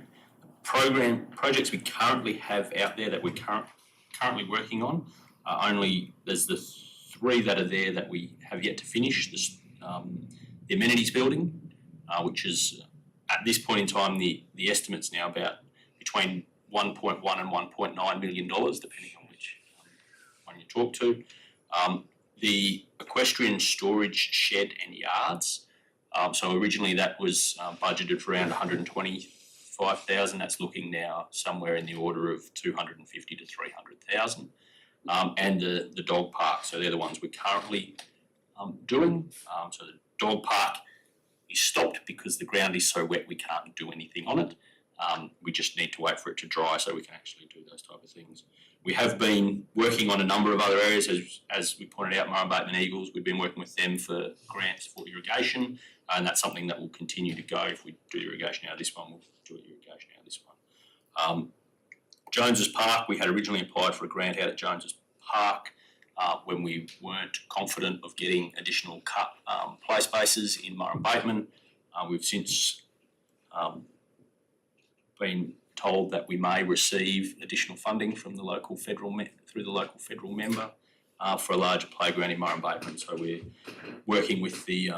S13: projects we currently have out there that we're currently working on, there's the 3 that are there that we have yet to finish. The amenities building, which is at this point in time, the estimate's now about between 1.1 and 1.9 million dollars, depending on which one you talk to. The equestrian storage shed and yards. So originally that was budgeted for around 125,000. That's looking now somewhere in the order of 250 to 300,000. And the dog park. So they're the ones we're currently doing. So the dog park is stopped because the ground is so wet we can't do anything on it. We just need to wait for it to dry so we can actually do those type of things. We have been working on a number of other areas, as we pointed out, Murrum-Bateman Eagles, we've been working with them for grants for irrigation, and that's something that will continue to go. If we do irrigation out of this one, we'll do irrigation out of this one. Jones's Park, we had originally applied for a grant out at Jones's Park when we weren't confident of getting additional play spaces in Murrum-Bateman. We've since been told that we may receive additional funding from the local federal through the local federal member for a larger playground in Murrum-Bateman. So we're working with the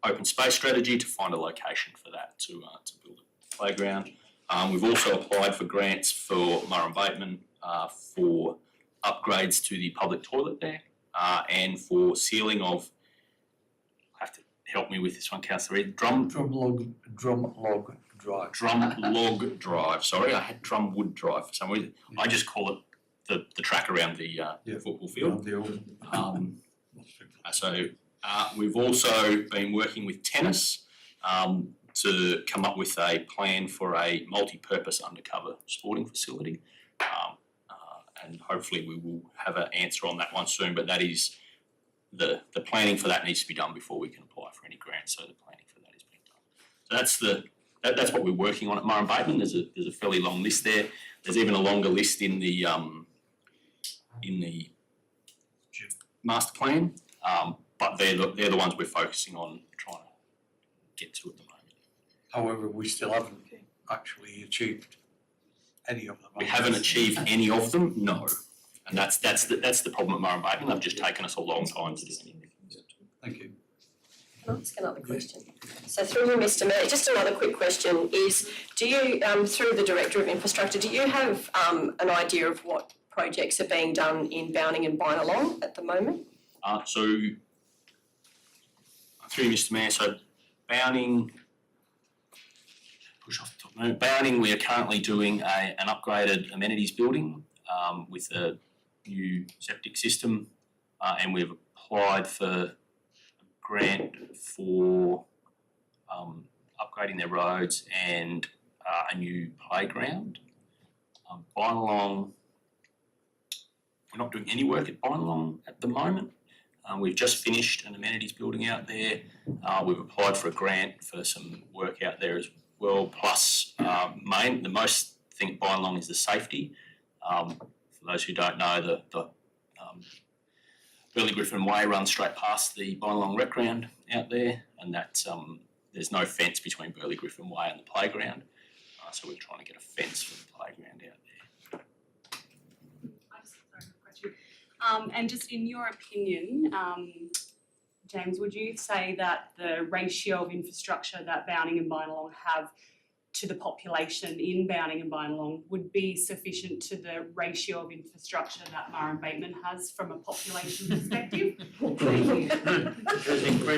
S13: open space strategy to find a location for that to build a playground. We've also applied for grants for Murrum-Bateman for upgrades to the public toilet there and for sealing of, have to help me with this one, Councillor Reid, drum log drive, sorry, I had drumwood drive for some reason. I just call it the track around the football field. So we've also been working with tennis to come up with a plan for a multi-purpose undercover sporting facility. And hopefully we will have an answer on that one soon, but that is the planning for that needs to be done before we can apply for any grants, so the planning for that is being done. So that's what we're working on at Murrum-Bateman. There's a fairly long list there. There's even a longer list in the master plan, but they're the ones we're focusing on trying to get to at the moment.
S7: However, we still haven't actually achieved any of them.
S13: We haven't achieved any of them, no. And that's the problem at Murrum-Bateman. They've just taken us a long time to do anything.
S7: Thank you.
S8: Can
S3: I'll ask another question. So through you, Mr Mayor, just another quick question is, do you, through the Director of Infrastructure, do you have an idea of what projects are being done in Bowning and Bynalong at the moment?
S13: So through you, Mr Mayor, so Bowning, push off the top, no, Bowning, we are currently doing an upgraded amenities building with a new septic system, and we've applied for a grant for upgrading their roads and a new playground. Bynalong, we're not doing any work at Bynalong at the moment. We've just finished an amenities building out there. We've applied for a grant for some work out there as well, plus the most thing at Bynalong is the safety. For those who don't know, the Burley Griffin Way runs straight past the Bynalong Rec Ground out there, and that's there's no fence between Burley Griffin Way and the playground, so we're trying to get a fence for the playground out there.
S8: Sorry, question. And just in your opinion, James, would you say that the ratio of infrastructure that Bowning and Bynalong have to the population in Bowning and Bynalong would be sufficient to the ratio of infrastructure that Murray Bateman has from a population perspective?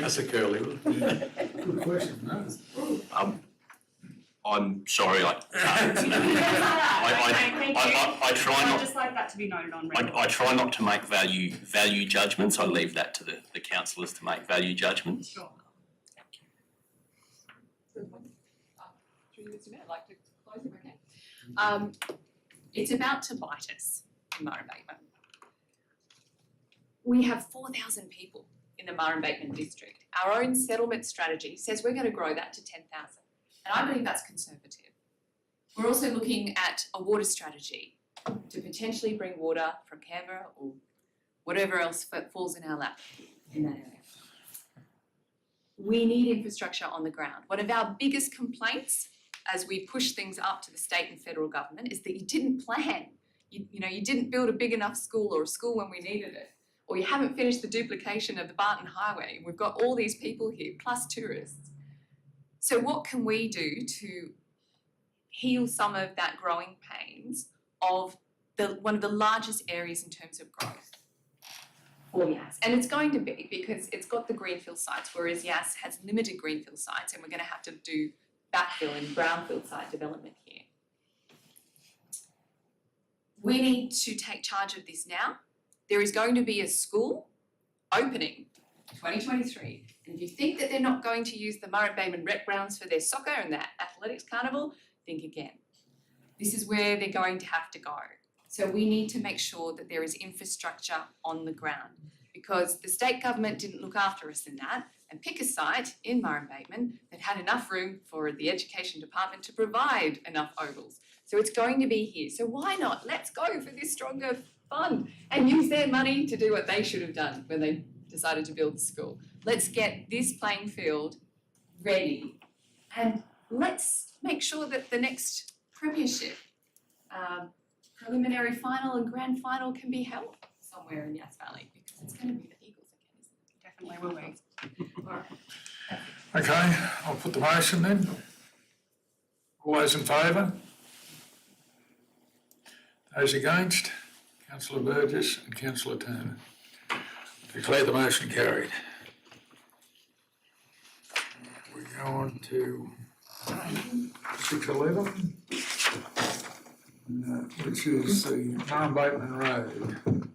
S2: That's a curly one. Good question, no?
S13: I'm sorry, I try not.
S8: I'd just like that to be noted on record.
S13: I try not to make value judgments. I leave that to the councillors to make value judgments.
S8: Sure.
S6: Through you, Mr Mayor, I'd like to close if I can. It's about to bite us in Murray Bateman. We have 4,000 people in the Murray Bateman district. Our own settlement strategy says we're going to grow that to 10,000. And I believe that's conservative. We're also looking at a water strategy to potentially bring water from Canberra or whatever else falls in our lap in that area. We need infrastructure on the ground. One of our biggest complaints as we push things up to the state and federal government is that you didn't plan. You didn't build a big enough school or a school when we needed it, or you haven't finished the duplication of the Barton Highway. We've got all these people here, plus tourists. So what can we do to heal some of that growing pains of one of the largest areas in terms of growth for Yass? And it's going to be because it's got the greenfield sites, whereas Yass has limited greenfield sites, and we're going to have to do backfill and brownfield site development here. We need to take charge of this now. There is going to be a school opening 2023. And if you think that they're not going to use the Murray Bateman rec grounds for their soccer and their athletics carnival, think again. This is where they're going to have to go. So we need to make sure that there is infrastructure on the ground, because the state government didn't look after us in that and pick a site in Murray Bateman that had enough room for the education department to provide enough ovals. So it's going to be here. So why not? Let's go for this stronger fund and use their money to do what they should have done when they decided to build the school. Let's get this playing field ready, and let's make sure that the next premiership, preliminary final and grand final can be held somewhere in Yass Valley, because it's going to be the Eagles again, isn't it?
S8: Definitely will be.
S6: All right.
S2: Okay, I'll put the motion then. All those in favour? Those against? Councillor Burgess and Councillor Turner. Declare the motion carried. We go on to 611, which is the Murray Bateman Road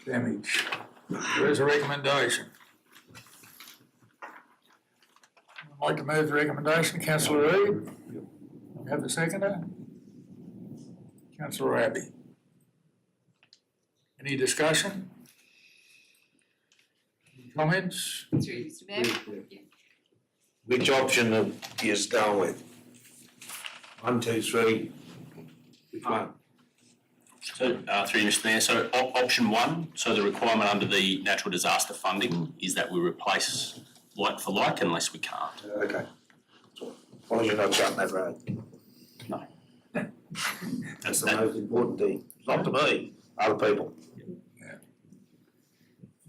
S2: damage. There is a recommendation. I'd like to move the recommendation. Councillor Reid. We have a seconder? Councillor Abbey. Any discussion? Comments?
S6: Through you, Mr Mayor. Yeah.
S9: Which option are you going with? 1, 2, 3, which one?
S13: So through you, Mr Mayor, so option one, so the requirement under the natural disaster funding is that we replace like for like unless we can't.
S9: Okay. As long as you're not shutting that road.
S13: No.
S9: That's the most important thing, not to me, other people.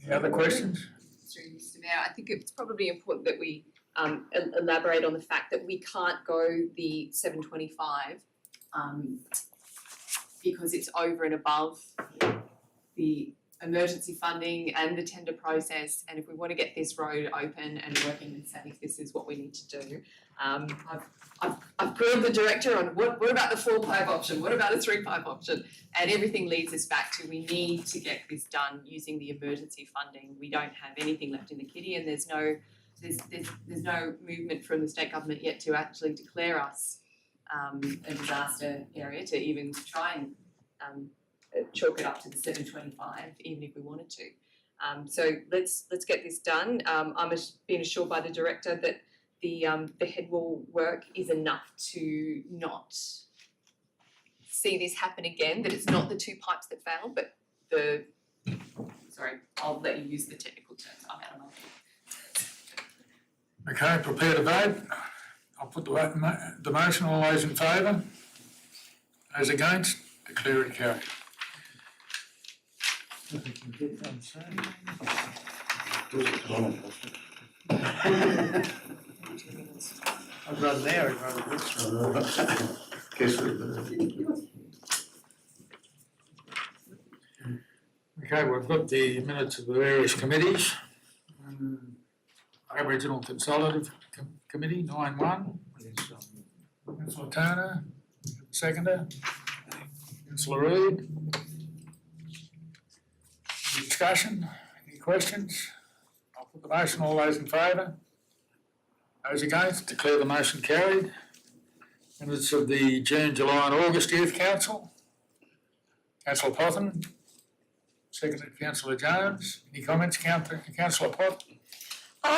S2: Any other questions?
S6: Through you, Mr Mr Mayor. I think it's probably important that we elaborate on the fact that we can't go the 725 because it's over and above the emergency funding and the tender process, and if we want to get this road open and working and safe, this is what we need to do. I've grilled the director on what about the 4-pipe option, what about a 3-pipe option, and everything leads us back to we need to get this done using the emergency funding. We don't have anything left in the kitty, and there's no movement from the state government yet to actually declare us a disaster area to even try and chalk it up to the 725, even if we wanted to. So let's get this done. I'm being assured by the director that the head wall work is enough to not see this happen again, that it's not the 2 pipes that failed, but I'll let you use the technical terms. I'm out of my head.
S2: Okay, prepare to vote. I'll put the motion. All those in favour? Those against? Declare it carried.
S4: I'd rather there, I'd rather this.
S2: Okay, we've got the minutes of the various committees. Aboriginal Consultative Committee, 9-1. Councillor Turner, seconder. Councillor Reid. Any discussion? Any questions? I'll put the motion. All those in favour? Those against? Declare the motion carried. Minutes of the June, July and August Youth Council. Councillor Pothen. Seconded Councillor Jones. Any comments, Councillor Pothen?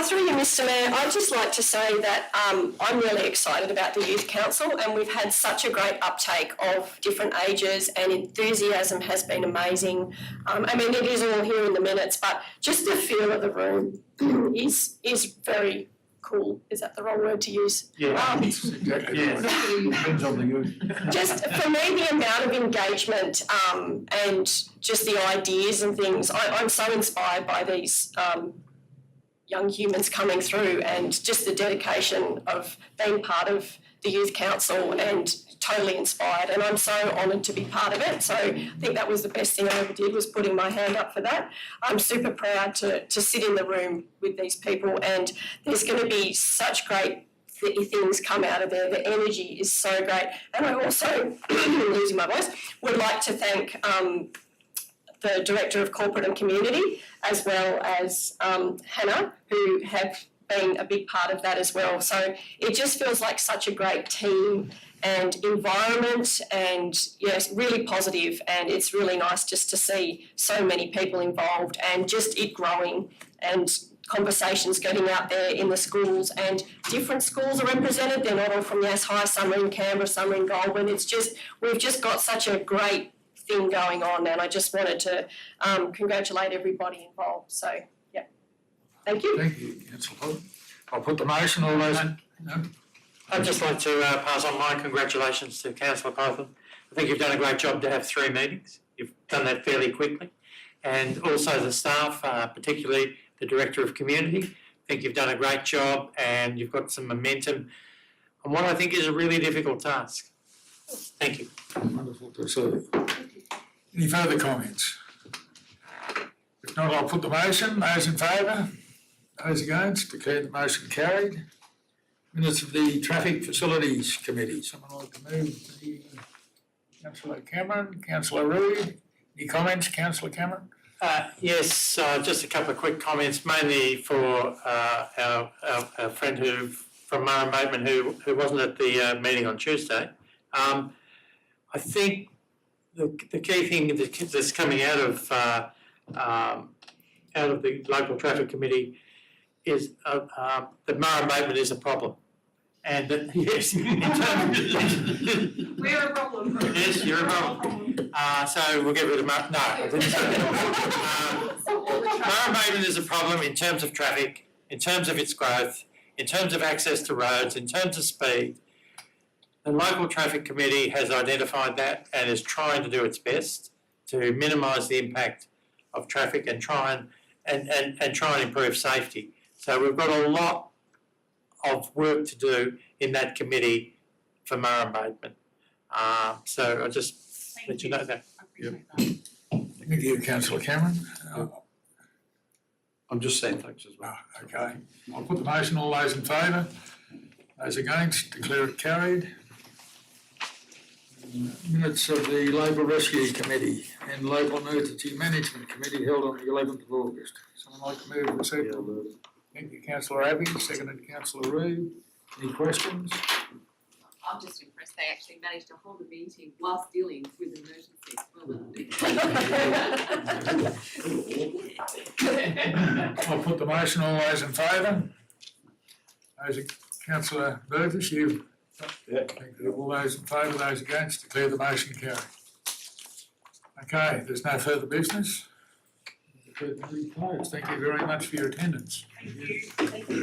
S3: Through you, Mr Mayor, I'd just like to say that I'm really excited about the Youth Council, and we've had such a great uptake of different ages, and enthusiasm has been amazing. I mean, it is all here in the minutes, but just the feel of the room is very cool. Is that the wrong word to use?
S2: Yeah, exactly. Depends on the youth.
S3: Just for me, the amount of engagement and just the ideas and things, I'm so inspired by these young humans coming through, and just the dedication of being part of the Youth Council, and totally inspired, and I'm so honoured to be part of it. So I think that was the best thing I ever did, was putting my hand up for that. I'm super proud to sit in the room with these people, and there's going to be such great things come out of there. The energy is so great. And I also, losing my voice, would like to thank the Director of Corporate and Community, as well as Hannah, who have been a big part of that as well. So it just feels like such a great team and environment, and yes, really positive, and it's really nice just to see so many people involved and just it growing, and conversations getting out there in the schools, and different schools are represented. They're not all from Yass High, some are in Canberra, some are in Goulburn. It's just, we've just got such a great thing going on, and I just wanted to congratulate everybody involved. So, yeah, thank you.
S2: Thank you, Councillor Pothen. I'll put the motion. All those. No?
S4: I'd just like to pass on my congratulations to Councillor Pothen. I think you've done a great job to have 3 meetings. You've done that fairly quickly. And also the staff, particularly the Director of Community. I think you've done a great job, and you've got some momentum on what I think is a really difficult task. Thank you.
S2: Wonderful to see. Any further comments? If not, I'll put the motion. Those in favour? Those against? Declare the motion carried. Minutes of the Traffic Facilities Committee. Someone like to move the Councillor Cameron, Councillor Reid. Any comments, Councillor Cameron?
S4: Yes, just a couple of quick comments, mainly for our friend from Murray-Maitman who wasn't at the meeting on Tuesday. I think the key thing that's coming out of the local traffic committee is that Murray-Maitman is a problem, and that yes,
S8: We're a problem.
S4: Yes, you're a problem. So we'll get rid of Murray-Maitman is a problem in terms of traffic, in terms of its growth, in terms of access to roads, in terms of speed. The local traffic committee has identified that and is trying to do its best to minimise the impact of traffic and try and and try and improve safety. So we've got a lot of work to do in that committee for Murray abatement. So I just let you know that.
S8: I appreciate that.
S2: Thank you, councillor Cameron.
S7: I'm just saying thanks as well.
S2: Okay, I'll put the motion, all those in favour? Those against, declare it carried. Minutes of the Labour Rescue Committee and Local Emergency Management Committee held on the 11th of August. Someone like to move the second? Thank you, councillor Abbey, seconded councillor Reid. Any questions?
S6: I'm just impressed they actually managed to hold a meeting whilst dealing with emergencies.
S2: I'll put the motion, all those in favour? Those, councillor Burgess, you?
S9: Yeah.
S2: Thank you. All those in favour, those against, declare the motion carried. Okay, there's no further business. Declare the meeting closed. Thank you very much for your attendance.
S8: Thank you.